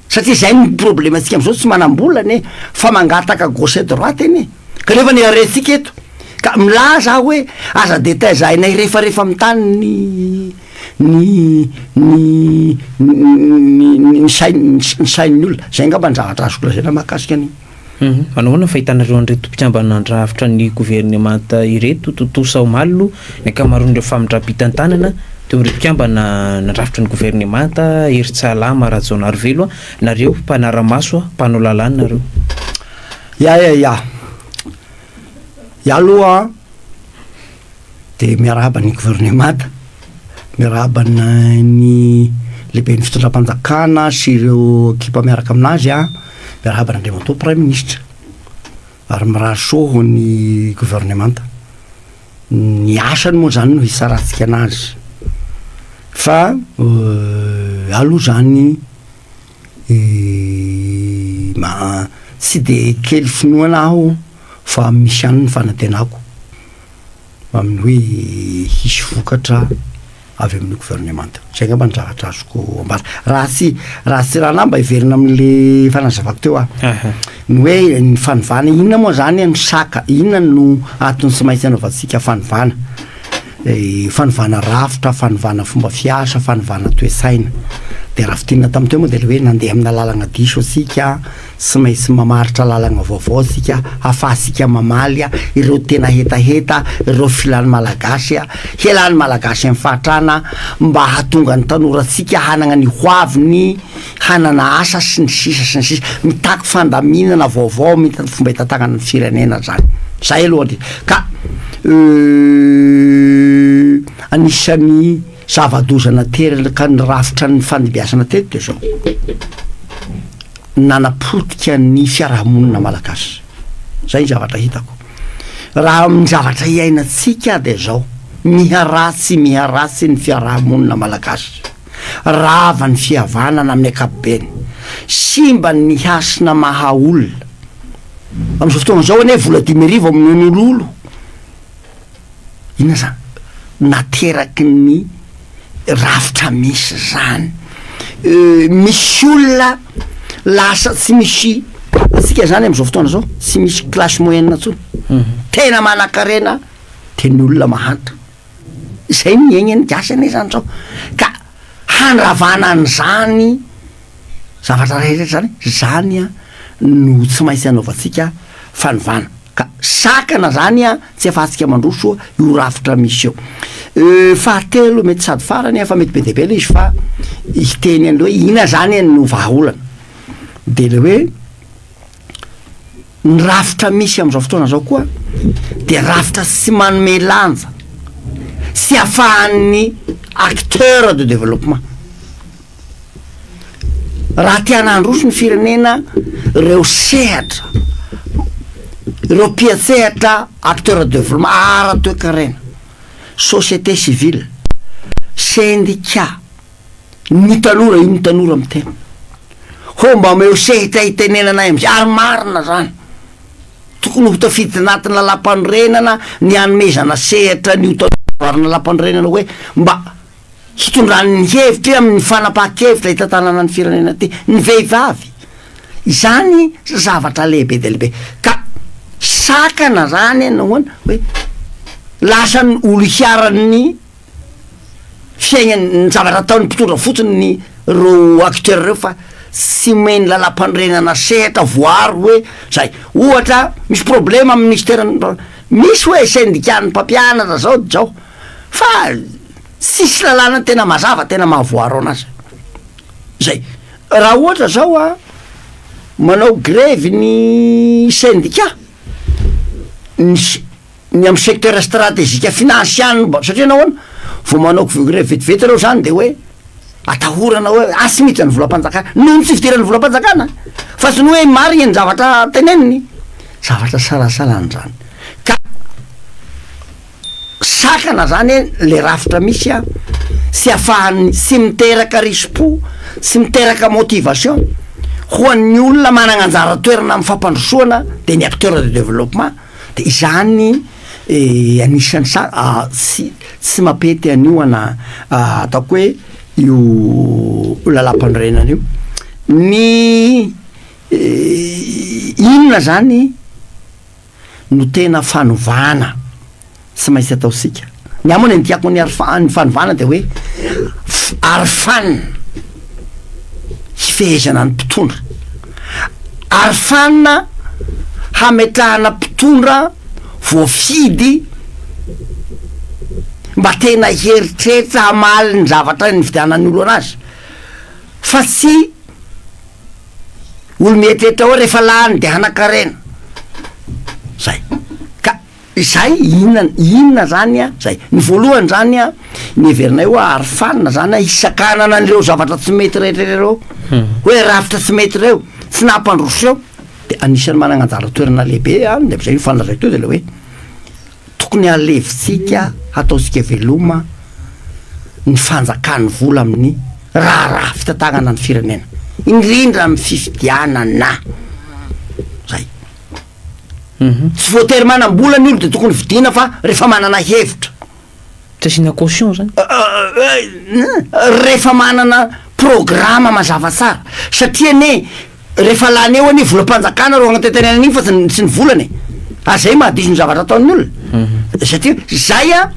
satria zay ny problème atsika am'izao tsy manam-bolany fa mangataka gauche et droite eny ka nefa ny arentsika eto ka milaza hoe aza détail zahinay rehefa mitany ny sain'ny olona zay ngamba ny zavatra azoko lazaina mahakasika an'iny. Manahoana fahitanareo an'ireto mpikambana-drafitra ny gouvernemanta ireto totosa Omallo ny ankamaroan'ireo famindram-pitantanana teo amin'ireo mpikambana nandrafitra ny gouvernemanta Hery-Tsalama Rajaonarivelo nareo mpanara-maso mpanao lalàna nareo. Ya aloha de miarahaba ny gouvernemanta miarahaba ny lehibe ny fitondram-panjakana sy ireo kipa miaraka aminazy miarahaba ny Andriamatoa prime ministre ary mirahasoho ny gouvernemanta ny asany moa zany no hisaratsika anazy fa aloha zany tsy de kely finoana aho fa misy any ny fanantenako amin'ny hoe hisy vokatra avy amin'ny gouvernement zay ngamba ny zavatra azoko ambara raha sy raha namba iverina amin'le fanazavako teo ny hoe ny fanovana inona moa zany ny saka inona no atony sy maintsy anaovantsika fanovana rafitra fanovana fomba fiasa fanovana toe-saina de raha fitinina tamin'ny teo moa de le hoe nandeha amina lalagna diso asika sy maintsy mamaritra lalagna vaovao asika ahafahasika mamaly ireo tena hetaheta ireo filany malagasy helany malagasy amin'ny fahatrana mba hahatonga ny tanoratsika hanana ny hoaviny hanana asa sy ny sisa mitaky fandaminana vaovao mitaky fomba hitatagnana ny firenena zany zay aloha ka anisan'ny zavadozana teraka ny rafitra ny fandibiasana teto de zao nanapotika ny fiarahamonina malagasy zay ny zavatra hitako raha ny zavatra iainatsika de zao miharatsy ny fiarahamonina malagasy rava ny fihavanana amin'ny akapobeny simba ny hasina maha olona am'izao fotoana zao ane vola 10,000 amin'ny ololo inona zany nateraky ny rafitra misy zany misy olona lasa tsy misy atsika zany am'izao fotoana zao tsy misy classe moyenne tsony tena manan-karena teny olona mahanta zay miegny ny gasany zany zao ka handravana an'zany zavatra rehetra zany no tsy maintsy anaovantsika fanovana ka sakana zany tsy afahantsika mandroso io rafitra misy eo fahatelo mety sady farany fa mety be deabe le izy fa hiteny an'le hoe ina zany no vahaolana de le hoe ny rafitra misy am'izao fotoana zao koa de rafitra sy manome lanja sy ahafahan'ny acteur de développement raha tiana androso ny firenena reo sehatra ireo mpiatsehatra acteur de développement ara-toe-karena société civile syndicat ny tanora io ny tanora mitena mba meo sehatra hitenenanay am'zay ary marina zany tokony ho tafiditra anatin'ny lalam-panorenana ny hanomezana sehatra ny hotavarina lalam-panorenana hoe mba hitondrany ny hevitra amin'ny fanapaha-kevitra hitantanana ny firenena ty ny vehivavy izany zavatra lehibe de lehibe ka sakana zany nahoana hoe lasa ny olo hiarany fiaignany zavatra ataony mpitondra fotsiny ny reo acteur reo fa sy meny lalam-panorenana sehatra voary hoe zay ohatra misy problème amin'ny ministère misy hoe syndicat-ny mpampianatra zao fa sisy lalàna tena mazava tena mahavoaro anazy zay raha ohatra zao manao grève ny syndicat ny amin'ny secteur stratégique financiany satria nahoana vo manao grève vetivety reo zany de hoe atahorana hoe asy mihitsy ny volam-panjakana noho ny tsy fidirany volam-panjakana fa sy ny hoe marigny ny zavatra teneniny zavatra salasalany zany ka sakana zany le rafitra misy sy ahafahany sy miteraka rispo sy miteraka motivation ho an'ny olona manana anjara toerana amin'ny fampandrosoana de ny acteur de développement de izany anisany tsy mapety anio ataoko hoe io lalam-panorenana io ny inona zany no tena fanovana sy maintsy ataosika ny amony ny tiako ny fanovana de hoe arifanina hifehezana ny mpitondra arifanina hametrahana mpitondra voafidy mba tena heritreritra hamaly ny zavatra ny vidianany olo anazy fa tsy olo mieritreritra hoe rehefa lany de hanakarena zay ka zay inona zany zay ny voalohany zany ny everinay hoa arifanina zany hisakanana an'ireo zavatra tsy mety rehetrereo hoe rafitra tsy mety reo tsy nampandroseo de anisany manana anjara toerana lehibe de am'izay io fanazay teo de le hoe tokony alevitsika ataosika veloma ny fanjakany vola amin'ny raha fitatagnana ny firenena indrindra amin'ny fifidianana zay tsy voatery manam-bola ny olo de tokony vidina fa rehefa manana hevitra tsy asiana caution zany rehefa manana programa mazava tsara satria ne rehefa lany eo anie volam-panjakana ro agnatentenena an'iny fa tsy ny volany zay mahadiso ny zavatra ataon'ny olona satria zay a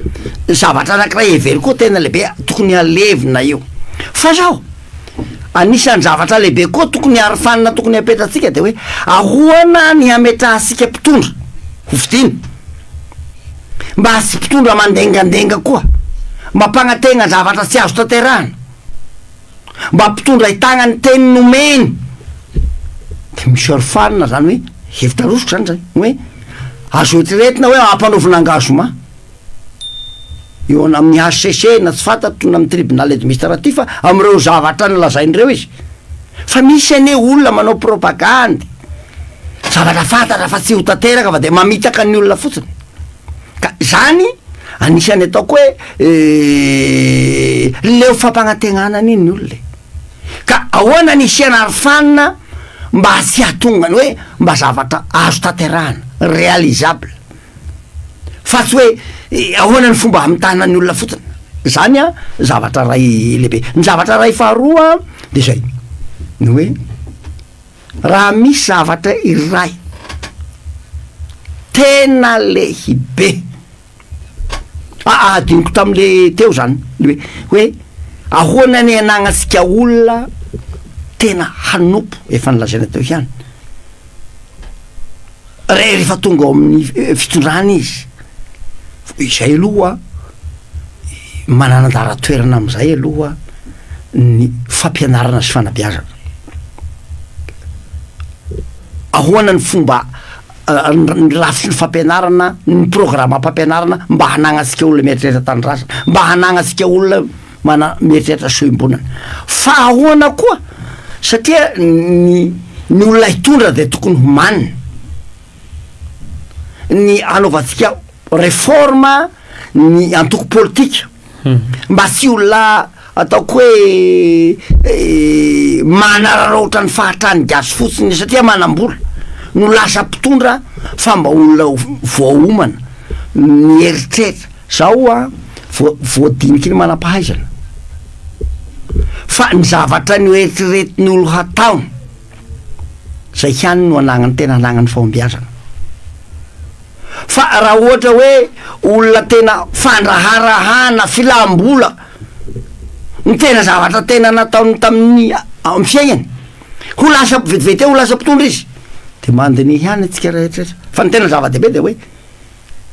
zavatra anankiray every koa tena lehibe tokony alevina io fa zao anisan'ny zavatra lehibe koa tokony arifanina tokony apetratsika de hoe ahoana ny ametrahasika mpitondra hovidiny mba sy mpitondra mandengandenga koa mba mpagnategna zavatra tsy azo tanterahana mba mpitondra hitagna ny teny nomeny de misy arifanina zany hoe hevitra rosiko zany zay hoe azo etreretina hoe ampanaovina angazoma eo amin'ny HCC na tsy fantatro na amin'ny tribunal administratif am'ireo zavatra nylazain'ireo izy fa misy ane olona manao propagandy zavatra fantatra fa tsy ho tanteraka fa de mamitaka ny olona fotsiny ka zany anisany ataoko hoe leo fampanantenana n'iny ny olona ka ahoana nisiana arifanina mba tsy hatongany hoe mba zavatra azo tanterahana réalisable fa tsy hoe ahoana ny fomba hamitana ny olona fotsiny zany a zavatra ray lehibe ny zavatra ray faharoa de zay ny hoe raha misy zavatra iray tena lehibe adiniko tam'le teo zany le hoe ahoana ny anagnatsika olona tena hanompo efa nilazaina teo ihany rehefa tonga ao amin'ny fitondrana izy izay aloha manana anjara-toerana am'izay aloha ny fampianarana sy fanabeazana ahoana ny fomba ny lafitry ny fampianarana ny programma mpampianarana mba hanagnatsika olona mieritreritra tanindrazana mba hanagnatsika olona mana mieritreritra soim-bonana fa ahoana koa satria ny olona hitondra de tokony homanina ny anaovantsika réforme ny antoko politika mba tsy olona ataoko hoe manararaotra ny fahatrany gasy fotsiny satria manam-bola no lasa mpitondra fa mba olona voaomana ny eritreritra zao a voadinika iny manam-pahaizana fa ny zavatra ny hoeritreretiny olo hataony zay ihany no anagnany tena anagnany fahombiazana fa raha ohatra hoe olona tena fandraharahana filam-bola ny tena zavatra tena nataony tamin'ny amin'ny fiaignany ho lasa vetivety ho lasa mpitondra izy de mandiny ihany atsika rehetrrehetra fa ny tena zava-dehibe de hoe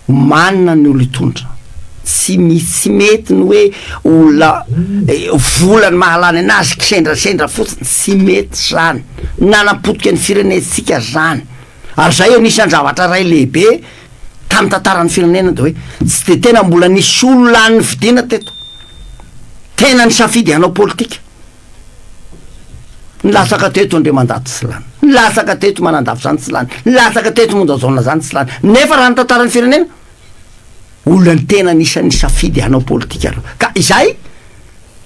manina ny olo hitondra tsy misy mety ny hoe olona volany mahalany anazy kisendrasendra fotsiny tsy mety zany nanapotika ny firenetsika zany ary zay anisan'ny zavatra ray lehibe tamy tantaran'ny firenena de hoe tsy de tena mbola nisy olona ny vidina teto tena ny safidy hanao politika nilatsaka teto andriamandaty tsy lany nilatsaka teto manandafy zany tsy lany nilatsaka teto mondazaona zany tsy lany nefa raha ny tantaran'ny firenena olona ny tena nisan'ny safidy hanao politika aloha ka izay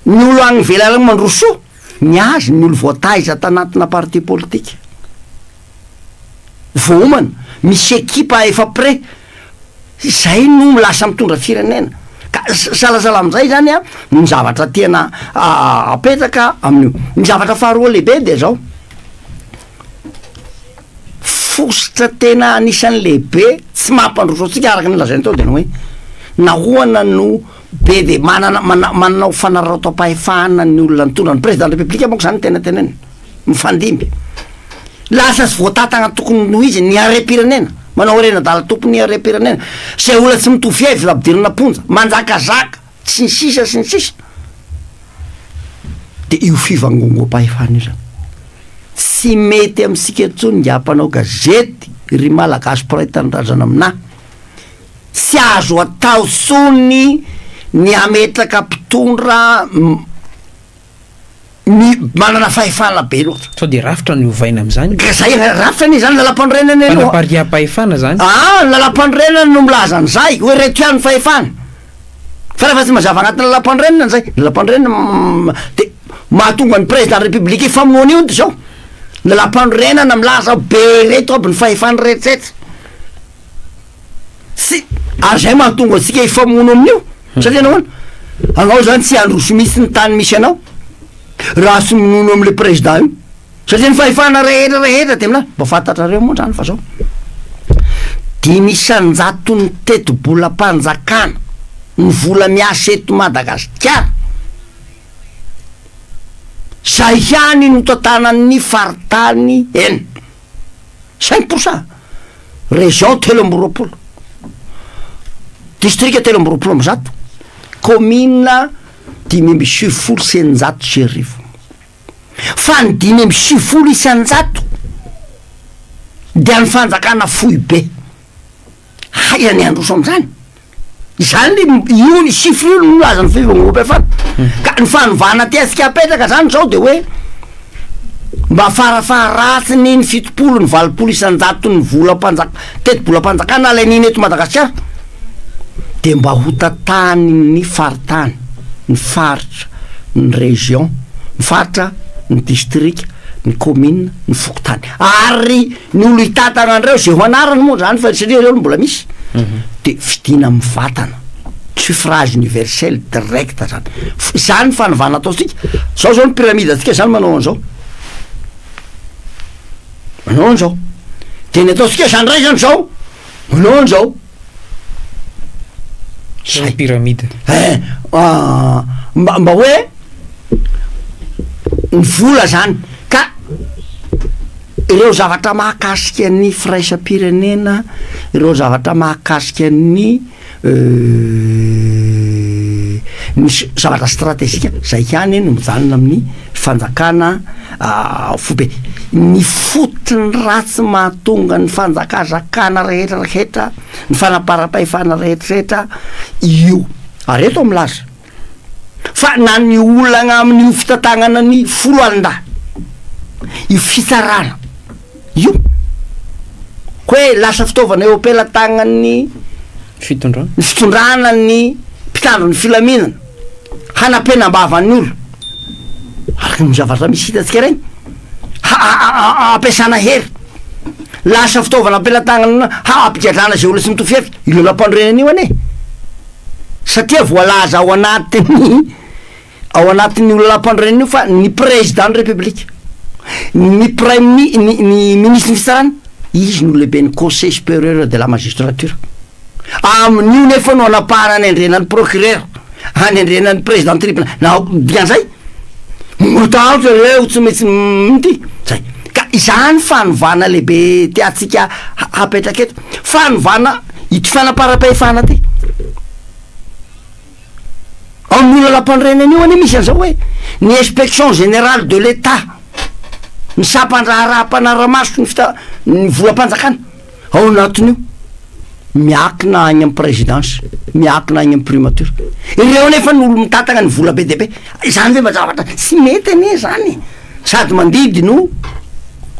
ny olo agny velarany mandroso ny azy ny olo voataiza tanatina parti politika voomana misy ekipa efa près zay no lasa mitondra firenena ka salasala am'izay zany a ny zavatra tena apetraka amin'io ny zavatra faharoa lehibe de zao fositra tena anisan'ny lehibe tsy mampandroso atsika araka ny lazainy tao de no hoe nahoana no be de mananao fanararaotam-pahefana ny olona nitondra ny président de république manko zany tena teneny mifandimby lasa sy voatatagna tokony noho izy ny arem-pirenena manao rena dala tompony arem-pirenena zay olona tsy mitovy avy lapidirana ponja manjakazaka sy ny sisa sy ny sisa de io fivangongoam-pahefana io zany tsy mety amitsika ntsony ngy ampanao gazety ry malagasy mpiray tanindrazana aminahy tsy azo atao tsony ny ametraka mpitondra manana fahefana be loatra sao de rafitra ny ovaina am'izany zay rafitra ny zany lalam-pandrenany aloha pariam-pahefana zany lalam-pandrenany no milazany zay hoe reto ihany fahefana fa rehefa tsy mazava agnatin'ny lalam-pandrenana zay lalam-pandrenana de mahatonga ny président de république famonoana io de zao lalam-pandrenana milaza be reto aby ny fahefany rehetrrehetra sy ary zay mahatonga atsika hifamono amin'io satria anaoana anao zany tsy androso misy ny tany misy anao raha sy minono am'le président io satria ny fahefana rehetrarehetra de mina mba fantatrareo moa zany fa zao 500 ny teti-bolam-panjakana ny vola miasa eto Madagasikara zay ihany no tantanan'ny faritany 5% région 3 district 3 commune 570 sy arivo fa ny 570 isan-jato dia ny fanjakana fohy be haia ny androso am'zany izany io ny chiffre io no lazany fivagnope fana ka ny fanovana ty asika apetraka zany zao de hoe mba farafaharatsiny ny 70 ny 80 isan-jato ny teti-bolam-panjakana alain'iny eto Madagasikara de mba ho tatany ny faritany ny faritra ny région ny faritra ny district ny commune ny fokotany ary ny olo hitatana andreo zay ho anarany moa zany fa satria reo mbola misy de fidina mivatana suffrage universel direct zany fanovana ataosika zao ny pyramide atsika zany manao an'zao de ny ataosika zany ray zany zao manao an'zao zay pyramide mba hoe ny vola zany ka ireo zavatra mahakasika ny firaisam-pirenena ireo zavatra mahakasika ny zavatra stratégique zay ihany no mijanona amin'ny fanjakana fobe ny fotony ratsy mahatonga ny fanjakazakana rehetrarehetra ny fanaparam-pahefana rehetrarehetra io areto amilaza fa na ny olana amin'ny fitatagnana ny 10 io fitsarana io koe lasa fitaovana eo ampelatagnany fitondrana ny mpitandro ny filaminana hanampenambavany olo araky ny zavatra misy hitatsika regny ampiasana hery lasa fitaovana ampelatagnana ampigadrana zay olo tsy mitofihevitra ilo lampandrenan'io ane satria voalaza ao anatin'ny olo lampandrenan'io fa ny président de république ny ny ministre ny fitsarana izy no lehibe ny conseil supérieur de la magistrature amin'io nefa no anapahana ny andrenan'ny procureur any andrenan'ny président tribunal na dikan'izay motaotra reo tsy maintsy mity zay ka izany fanovana lehibe tiatsika hapetraka eto fanovana ity fanapara-pahefana ty amin'olo lampandrenan'io ane misy an'izao hoe ny inspection générale de l'état ny sampandraharaha-panaramaso ny volam-panjakana ao anatin'io miakina agny amin'ny présidence miakina agny amin'ny primature ireo nefa ny olo mitatagna ny vola be de be zany ve mazavatra tsy mety ane zany sady mandidy no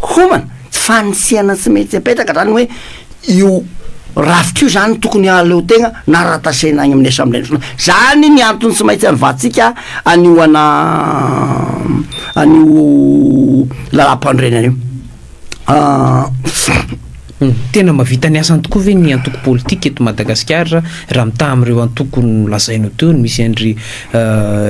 homana tsy fanisiana tsy mety apetraka zany hoe io rafitra io zany tokony aleo tegna naratasena agny amin'ny assemblée nationale zany ny antony tsy maintsy anyvatsika anio anio lalam-pandrenan'io tena mavita ny asany tokoa ve ny antoko politika eto Madagasikara raha mita am'ireo antoko no lazaino teo misy andry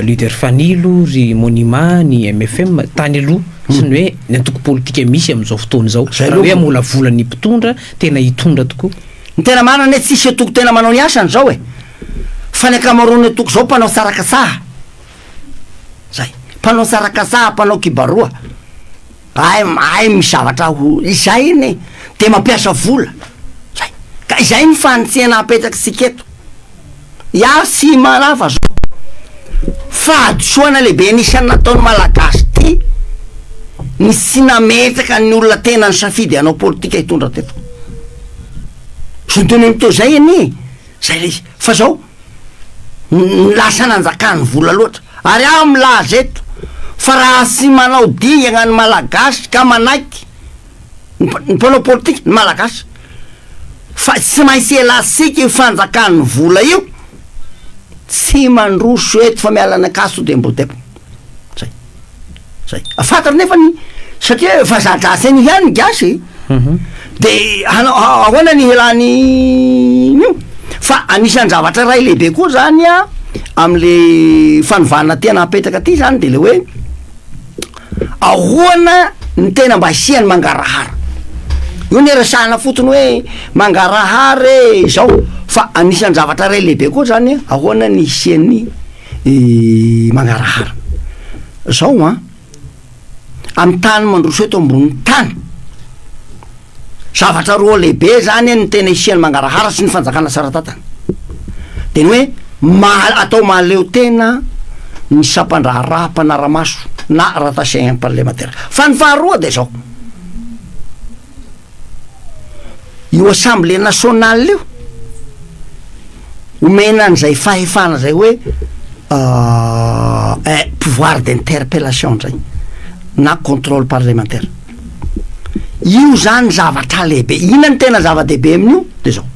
leader fanilo ry monument ny MFM tany aloha sy ny hoe ny antoko politika misy am'izao fotoana zao raha hoe amola vola ny mpitondra tena hitondra tokoa ny tena manana tsisy atoko tena manao ny asany zao fa ny akamarony atoko zao mpanao sarakatsaha zay mpanao sarakatsaha mpanao kibaroa ay misy zavatra izay iny de mampiasa vola zay ka izay ny fanitsena apetraky siketo ia sy manafa zao fahadisoana lehibe nisany nataony malagasy ty ny sy nametraka ny olona tena ny safidy anao politika hitondra teto sontoniny teo zay any zay le izy fa zao lasa nanjakany vola loatra ary aho milaza eto fa raha sy manao diana ny malagasy ka manaiky ny mpanao politika ny malagasy fa tsy maintsy elasika io fanjakany vola io tsy mandroso eto fa mialana akaso de mbotepo zay afatara nefa ny satria fa zadraseny ihany ny gasy de ahoana ny helany io fa anisan'ny zavatra ray lehibe koa zany a am'le fanovana tena apetaka aty zany de le hoe ahoana ny tena mba hisiany mangarahara io ny resahana fotony hoe mangarahara zao fa anisan'ny zavatra ray lehibe koa zany ahoana ny hisiany mangarahara zao a amin'ny tany mandroso eto ambon'ny tany zavatra roa lehibe zany ny tena hisiany mangarahara sy ny fanjakana saratatana de ny hoe atao mahaleo tena ny sampandraharaha mpanaramaso na ratasegna parlementaire fa ny faharoa de zao io assemblée nationale io omena an'izay fahefana zay hoe pouvoir d'interpellation zay na contrôle parlementaire io zany zavatra lehibe ina ny tena zava-dehibe amin'io de zao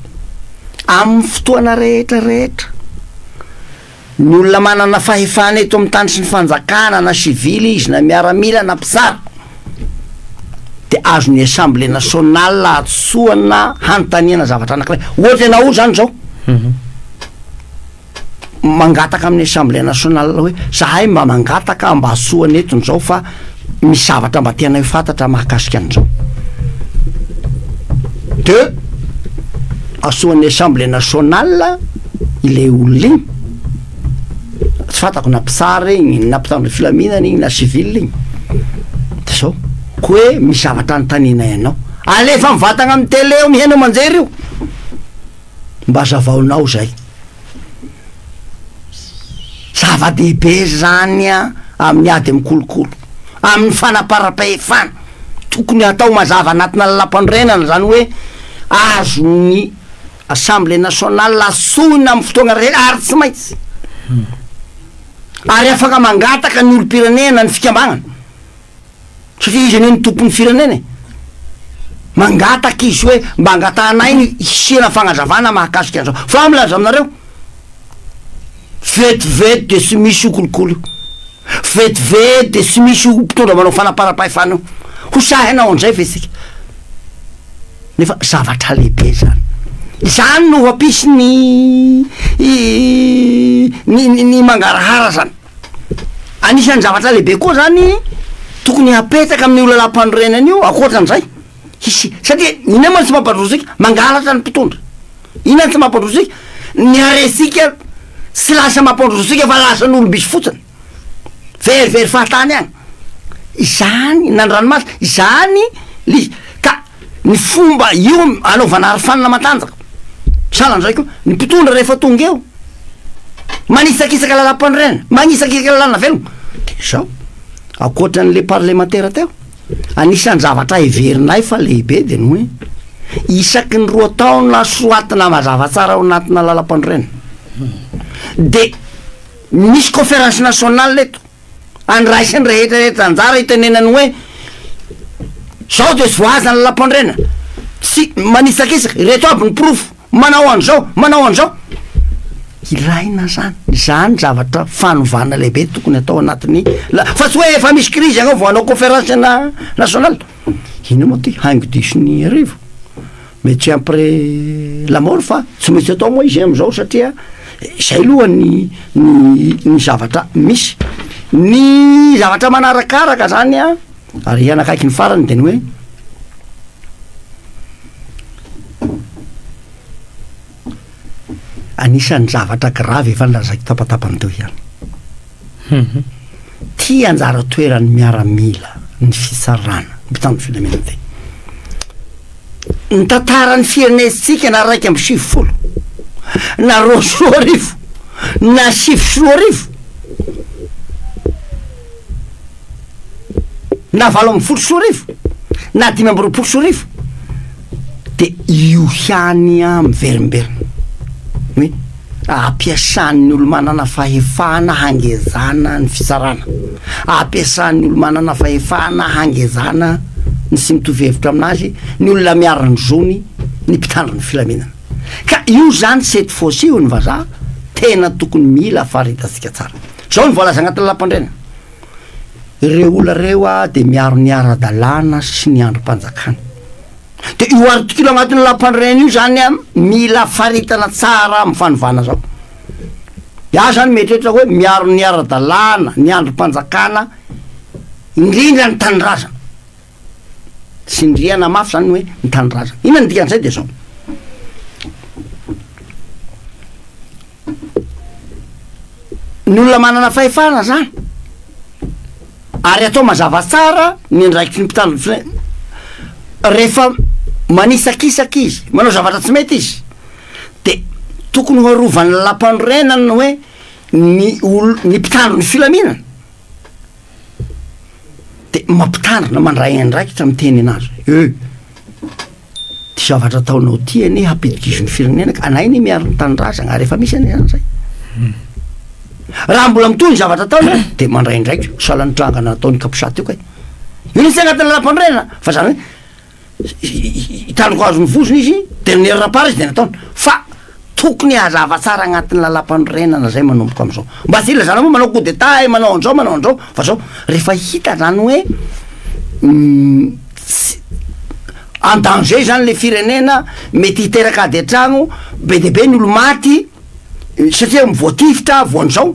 amin'ny fotoana rehetrarehetra ny olona manana fahefana eto amin'ny tany sy ny fanjakana na sivily izy na miaramila na mpitsara de azony assemblée nationale atsoana hanontaniana zavatra anakiray ohatra na o zany zao mangataka amin'ny assemblée nationale hoe zahay mba mangataka mba atsoana etony zao fa misy zavatra mba tena ho fantatra mahakasika an'izao de atsoan'ny assemblée nationale ile olona igny tsy fantako na mpitsara igny na mpitandro filaminana igny na civile igny de zao ko hoe misy zavatra nytanina ianao alefa mivatagna amin'ny tele eo mihainao manjery io mba zavaonao zay zava-dehibe zany a amin'ny ady mikolokolo amin'ny fanaparam-pahefana tokony atao mazava anatina lalam-pandrenana zany hoe azony assemblée nationale asoina amin'ny fotoagna rehetra ary tsy maintsy ary afaka mangataka ny olo-pirenena ny fikambagnana satria izy anio ny tompon'ny firenena mangataka izy hoe mba angatanay ny hisiana fagnazavana mahakasika an'izao fa milaza aminareo vetivety de sy misy io kolokolo io vetivety de sy misy io mpitondra manao fanaparam-pahefana io ho sahinao an'izay ve sika nefa zavatra lehibe zany zany no ampisy ny mangarahara zany anisan'ny zavatra lehibe koa zany tokony apetaka amin'ny olona lampanorenana io akoatran'izay hisy satria ina moa tsy mampandrosika mangalatra ny mpitondra ina tsy mampandrosika ny aresika sy lasa mampandrosika fa lasa n'olo misy fotsiny verivery fahatany agny izany nandranomasy izany lizy ka ny fomba io anaovana arofanina matanjaka salan'izay koa ny mpitondra rehefa tonga eo manisakisaka lalam-panorenana manisakisaka lalana velogna de zao akoatran'le parlementaire teo anisan'ny zavatra heverinay fa lehibe de ny hoe isaky ny roa taona soatina mazava tsara ao anatina lalam-panorenana de misy conférence nationale eto andraisany rehetrarehetra anjara itenenany hoe zao de sy voaza ny lalam-pandrenana sy manisakisaka reto aby ny profo manao an'izao ilaina zany zavatra fanovana lehibe tokony atao anatiny fa tsy hoe efa misy crise agny vo anao conférence nationale ino moa ty haingo diso ny arivo mety après la mort fa tsy maintsy atao moa izy am'izao satria zay aloha ny zavatra misy ny zavatra manarakaraka zany a ary anakaiky ny farany de ny hoe anisan'ny zavatra gravy efa nylazaiky tapatapany teo ihany tia anjara toerany miaramila ny fisarana mpitandro filaminana te ny tantarany firenetsika na raiky amby 70 na 2 na 7 na 7 na 5 de io hiany a miverimberina hoe ampiasan'ny olo manana fahefana hangezana ny fisarana ampiasan'ny olo manana fahefana hangezana ny sy mitovy hevitra aminazy ny olona miarany zony ny mpitandro ny filaminana ka io zany cette fois-ci io ny vazaha tena tokony mila faritasika tsara zao ny voalaza agnaty lalam-pandrenana ireo olona reo a de miaro ny ara-dalàna sy ny androm-panjakana de io artikila agnatin'ny lampandrena io zany a mila faritana tsara amin'ny fanovana zao ia zany mety ohatra hoe miaro ny ara-dalàna ny androm-panjakana indrindra ny tanindrazana sindriana mafy zany hoe ny tanindrazana ina ny dikan'izay de zao ny olona manana fahefana zany ary atao mazava tsara ny ndraikitry ny mpitandro rehefa manisakisaka izy manao zavatra tsy mety izy de tokony hoarovany lampandrenany hoe ny mpitandro ny filaminana de mampitandrina mandray andraikitra miteny anazy ty zavatra ataonao ty ane hampidik'izy ny firenena ka anainy miaro ny tanindrazana rehefa misy ane zany zay raha mbola mitony zavatra ataony de mandray ndraikitra salany drangana ataony kapisaty io ka io tsy agnatin'ny lampandrenana fa zany hoe hitandroko azo ny vozony izy de nerapara izy de nataony fa tokony hazava tsara agnatin'ny lalam-pandrenana zay manomboka am'izao mba tsy ila zany moa manao coup d'état manao an'izao fa zao rehefa hita zany hoe en danger zany le firenena mety hiteraka ady an-tragno be de be ny olo maty satria mivoatifitra voan'izao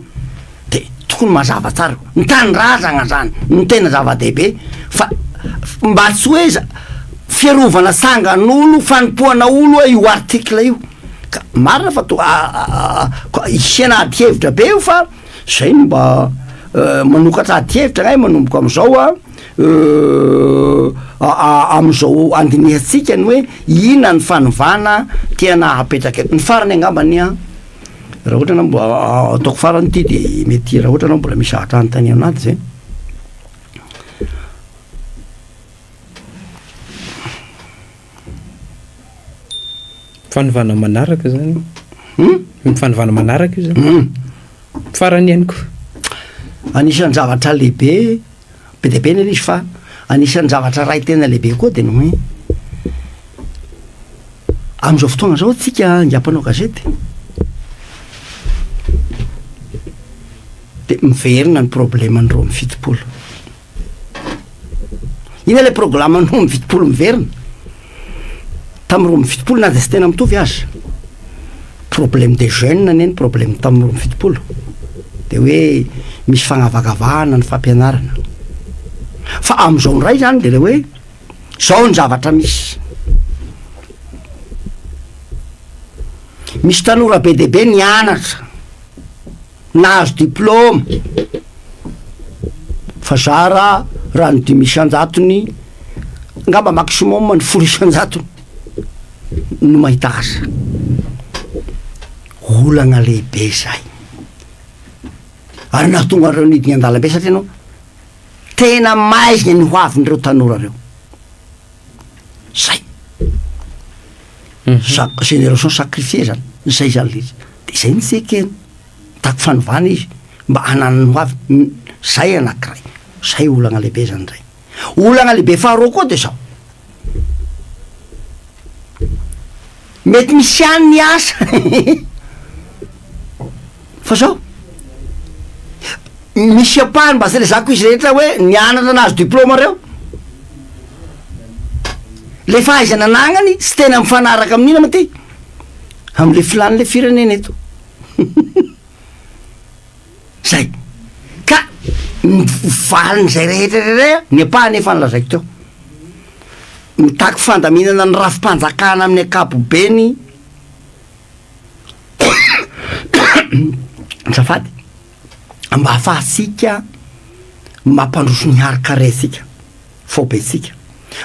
de tokony mazava tsara ny tanindrazana zany ny tena zava-dehibe fa mba tsy hoe fiarovana sangan'olo fanompoana olo io artikla io ka marina fa isiana adi-hevitra be io fa zay no mba manokatra adi-hevitra gnay manomboka am'izao am'izao andinihatsika ny hoe ina ny fanovana tiana hapetraka ny farany angambany a raha ohatra anao mba ataoko farany ty de mety raha ohatra anao mbola misy ahatra anontany anaty zay fanovana manaraka zany mifanovana manaraka io zany farany ihany koa anisan'ny zavatra lehibe be de be neny izy fa anisan'ny zavatra ray tena lehibe koa de no hoe am'izao fotoagna zao tsika angiampanao gazety de miverina ny problemandreo amy fitopolo ina le programandreo amy fitopolo miverina tam'ro amy fitopolo na de sy tena mitovy azy problème des jeunes neny problème tam'ro amy fitopolo de hoe misy fagnavakavahana ny fampianarana fa am'izao ndray zany de le hoe zao ny zavatra misy tanora be de be nianatra nahazo diplôme fa zara raha ny 2000 ngamba maximum ny 100 no mahita asa olagna lehibe zay ary nahatonga reo nidiny an-dalambe satria anao tena maizina ny hoavin'ireo tanora reo zay génération sacrifié zany zay zany izy de zay ny sekeny tako fanovana izy mba hanana ny hoavy zay anakiray zay olagna lehibe zany ray olagna lehibe faharoa koa de zao mety misy any ny asa fa zao misy apahany mba zay le zako izy rehetra hoe nianatra nahazo diplôma reo le fahaizana anagnany sy tena mifanaraka amin'ina ma ty am'le filany le firenena eto zay ka valiny zay rehetrarerea ny apahany efa nylazaiko teo mitaky fandaminana ny rafim-panjakana amin'ny akapobeny zafady mba ahafahatsika mampandroso ny harikaresika fobetsika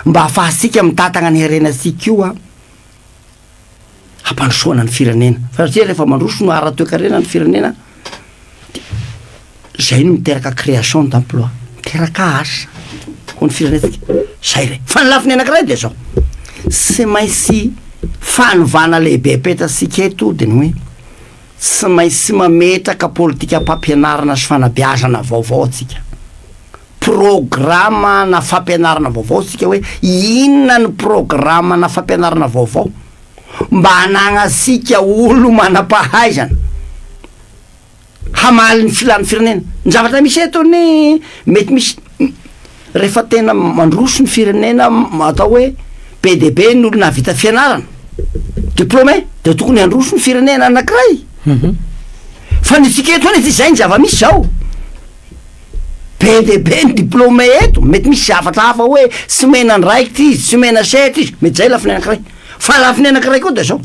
mba ahafahatsika mitatagna ny harenasika io a hampandrosoana ny firenena fa satria rehefa mandroso no ara-toekarena ny firenena zay no miteraka création d'emploi miteraka asa ho ny firenetsika zay re fa ny lafiny anakiray de zao sy mainsy fanovana lehibe petrasika eto de ny hoe sy mainsy mametraka politika mpampianarana sy fanabeazana vaovao atsika programa na fampianarana vaovao tsika hoe inona ny programa na fampianarana vaovao mba hanagnasika olo manam-pahaizana hamaly ny filany firenena ny zavatra misy eto ny mety misy rehefa tena mandroso ny firenena atao hoe be de be ny olona vita fianarana diplôme de tokony androso ny firenena anankiray fa nitsika eto any zay ny zava-misy zao be de be ny diplôme eto mety misy zavatra hafa hoe sy mena ny raikitra izy sy mena sehatra izy mety zay lafiny anankiray fa lafiny anankiray koa de zao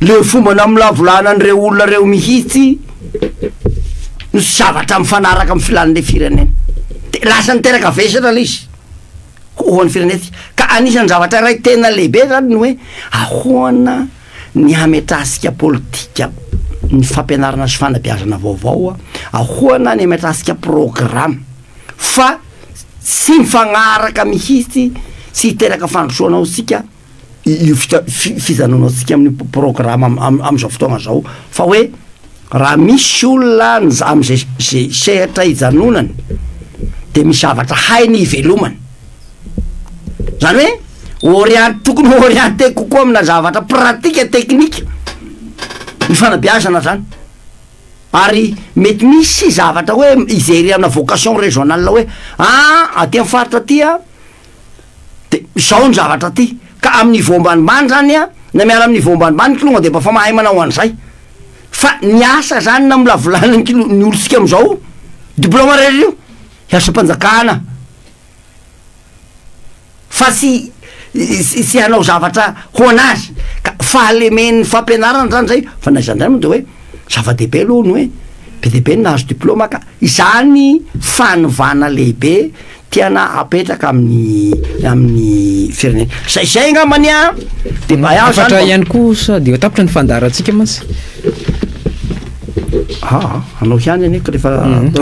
le fomba namolavolana an'ireo olona reo mihitsy no zavatra mifanaraka amin'ny filan'le firenena de lasa niteraka vesatra le izy hoan'ny firenety ka anisan'ny zavatra ray tena lehibe zany ny hoe ahoana ny ametrahasika politika ny fampianarana sy fanabeazana vaovao ahoana ny ametrahasika programme fa sy mifagnaraka mihitsy sy hiteraka fandrosoanao sika io fizanonao sika amin'ny programme am'izao fotoagna zao fa hoe raha misy olona am'zay sehatra hijanonany de misy zavatra hainy ivelomany zany hoe tokony orienté kokoa amina zavatra pratika teknika ny fanabeazana zany ary mety misy zavatra hoe izery amina vocation régionale hoe aty amin'ny faritra tya de zao ny zavatra ty ka amin'ny niveau ambanimbany zany na miala amin'ny niveau ambanimbany kilonga de mba fa mahay manao an'izay fa ny asa zany na milavolana ny olosika am'izao diplôme rery io hiasa-panjakana fa sy hanao zavatra ho anazy ka fahalemen'ny fampianarana zany zay fa naizan'zany moa de hoe zava-dehibe aloha ny hoe be dehibe nahazo diplôma ka izany fanovana lehibe tiana apetraka amin'ny firenena zay ngambany de mba afatra ihany koa sa de tapitra ny fandarantsika mantsy anao hiany aneko rehefa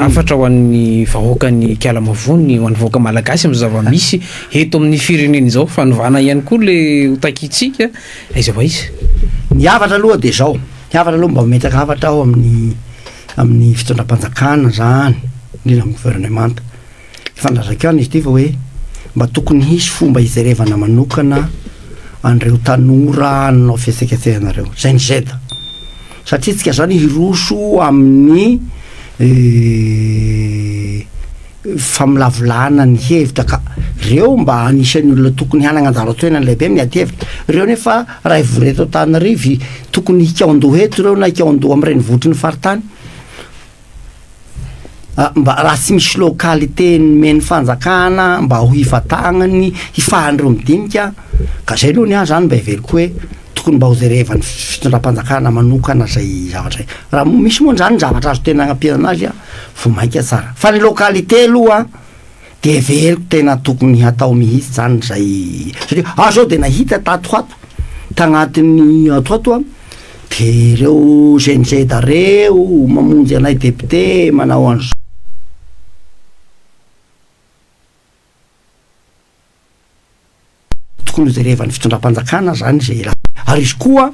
afatra ho an'ny vahoakany kialamavony ho an'ny vahoaka malagasy amin'ny zava-misy eto amin'ny firenena zao fanovana ihany koa le hotakitsika aiza va izy ny havatra aloha de zao ny havatra aloha mba metraka havatra ao amin'ny fitondram-panjakana zany indrindra amin'ny gouvernemanta fandrasaka any izy ty fa hoe mba tokony hisy fomba izerevana manokana an'ireo tanora anao fihetseketsehanareo zay ny zeda satria tsika zany hiroso amin'ny familavolana ny hevitra ka reo mba anisan'ny olona tokony hanana anjara-toenany lehibe amin'ny ady hevitra reo nefa raha ivoreto Antananarivo tokony hikaondoha eto reo na hikaondoha amin'ny renivohitry ny faritany mba raha tsy misy lokalité ny meny fanjakana mba ho hivatagnany hifahan'ireo midinika ka zay aloha ny ahy zany mba hively koa hoe tokony mba ho jerevany fitondram-panjakana manokana zay zavatra zay raha misy moa zany zavatra azo tena agnampihana anazy vo mainka tsara fa ny lokalité aloha de veriko tena tokony hatao mihitsy zany zay satria zao de nahita tatoato tagnatin'ny atoato de reo GNZ reo mamonjy anay député manao an'zao tokony jerevany fitondram-panjakana zany zay ary izy koa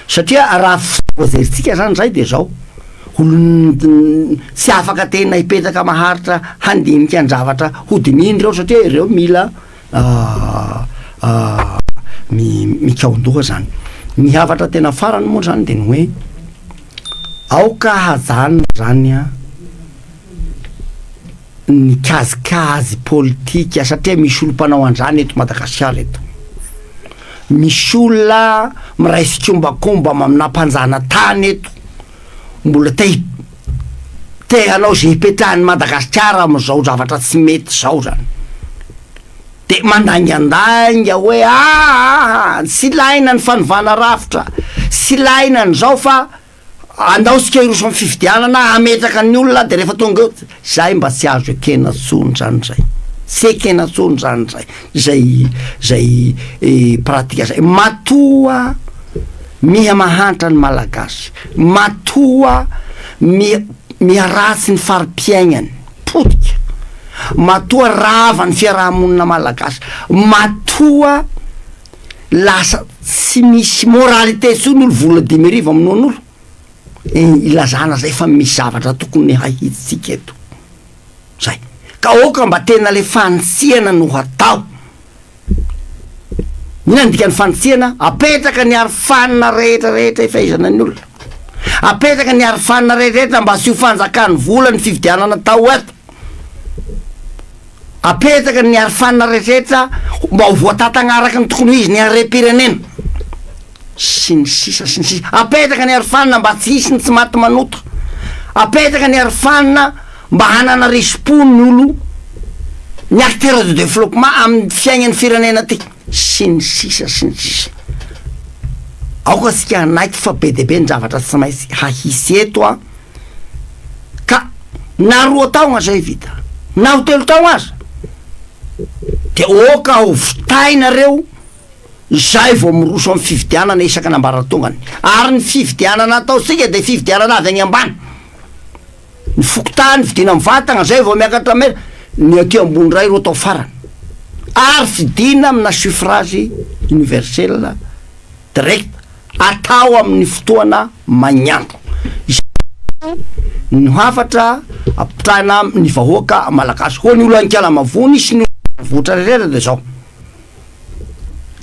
satria raha voazeritsika zany zay de zao olo tsy afaka tena hipetraka maharitra handinika ny zavatra hodininy reo satria ireo mila mikaondoha zany ny havatra tena farany moa zany de ny hoe aoka hajanona zany ny kazikazy politika satria misy olo mpanao an'zany eto Madagasikara eto misy olona miraisy kombakomba mamina-panjana tany eto mbola te hanao zay hipetrahany Madagasikara am'izao zavatra tsy mety zao zany de mandangandainga hoe tsy laina ny fanovana rafitra sy laina ny zao fa andaosika iroso amin'ny fifidianana ametraka ny olona de rehefa tonga eo zay mba tsy azo ekena tsony zany zay tsy ekena tsony zany zay pratika zay matoa miha mahantra ny malagasy matoa miaratsy ny fari-piaignany potika matoa rava ny fiarahamonina malagasy matoa lasa tsy misy moralité tsony olo vola 10,000 amin'olo ilazana zay fa misy zavatra tokony hahitsika eto zay ka oka mba tena le fanitsihana no hatao minany dikany fanitsihana apetraka ny arifanina rehetrarehetra ifaizana ny olona apetraka ny arifanina rehetrarehetra mba sy ho fanjakany vola ny fividianana tao eto apetraka ny arifanina rehetrarehetra mba ho voatatagnaraka ny tokony izy ny are-pirenena sy ny sisa apetaka ny arifanina mba tsy hisy ny tsy maty manoto, apetaka ny arifanina mba hanana resi-po ny olo ny acteur de développement amin'ny fiaignan'ny firenena ty sy ny sisa aoka sika anaiky fa be debe ny zavatra tsy maintsy hahisy eto a ka na 2 taogna zay vita na ho 3 taogna aza de oka ho vitainareo zay vao miroso amin'ny fividianana isaky nambaratongany ary ny fividianana ataosika de fividianana avy agny ambany ny fokotany vidina amin'ny vatagna zay vao miakatra mena ny aty ambony ray ro atao farany ary fidina amina suffrage universel direct atao amin'ny fotoana magnandro ny hafatra apitrahana ny vahoaka malagasy ho ny olo ankala mavony sy ny votra rerera de zao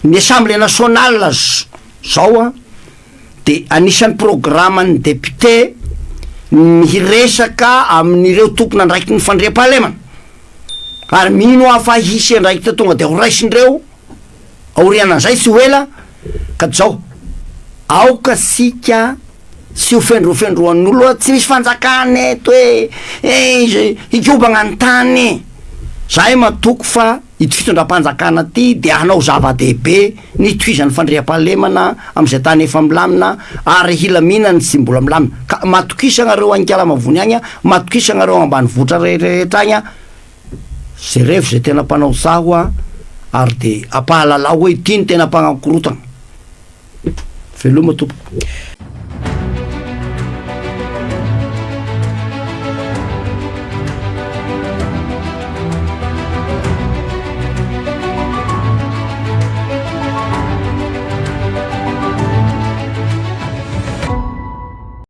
ny assemblée nationale zao a de anisan'ny programme ny député miresaka amin'ireo tompona andraiky ny fandria-pahalemana ary mino afa hisy andraiky te tonga de ho raisindreo aorianan'izay tsy ho ela ka zao aoka sika sy ofendroan'olo tsy misy fanjakany eto hoe ikobagna ny tany zay matoko fa ity fitondram-panjakana ty de hanao zava-dehibe ny toizan'ny fandria-pahalemana am'izay tany efa milamina ary hilaminany tsy mbola milamina ka matokisagnareo ankala mavony agny a matokisagnareo ambany votra rehetra agny a zay revo zay tena mpanao zaho a ary de ampahalalao hoe ity ny tena mpagnakorotana veloma tompo.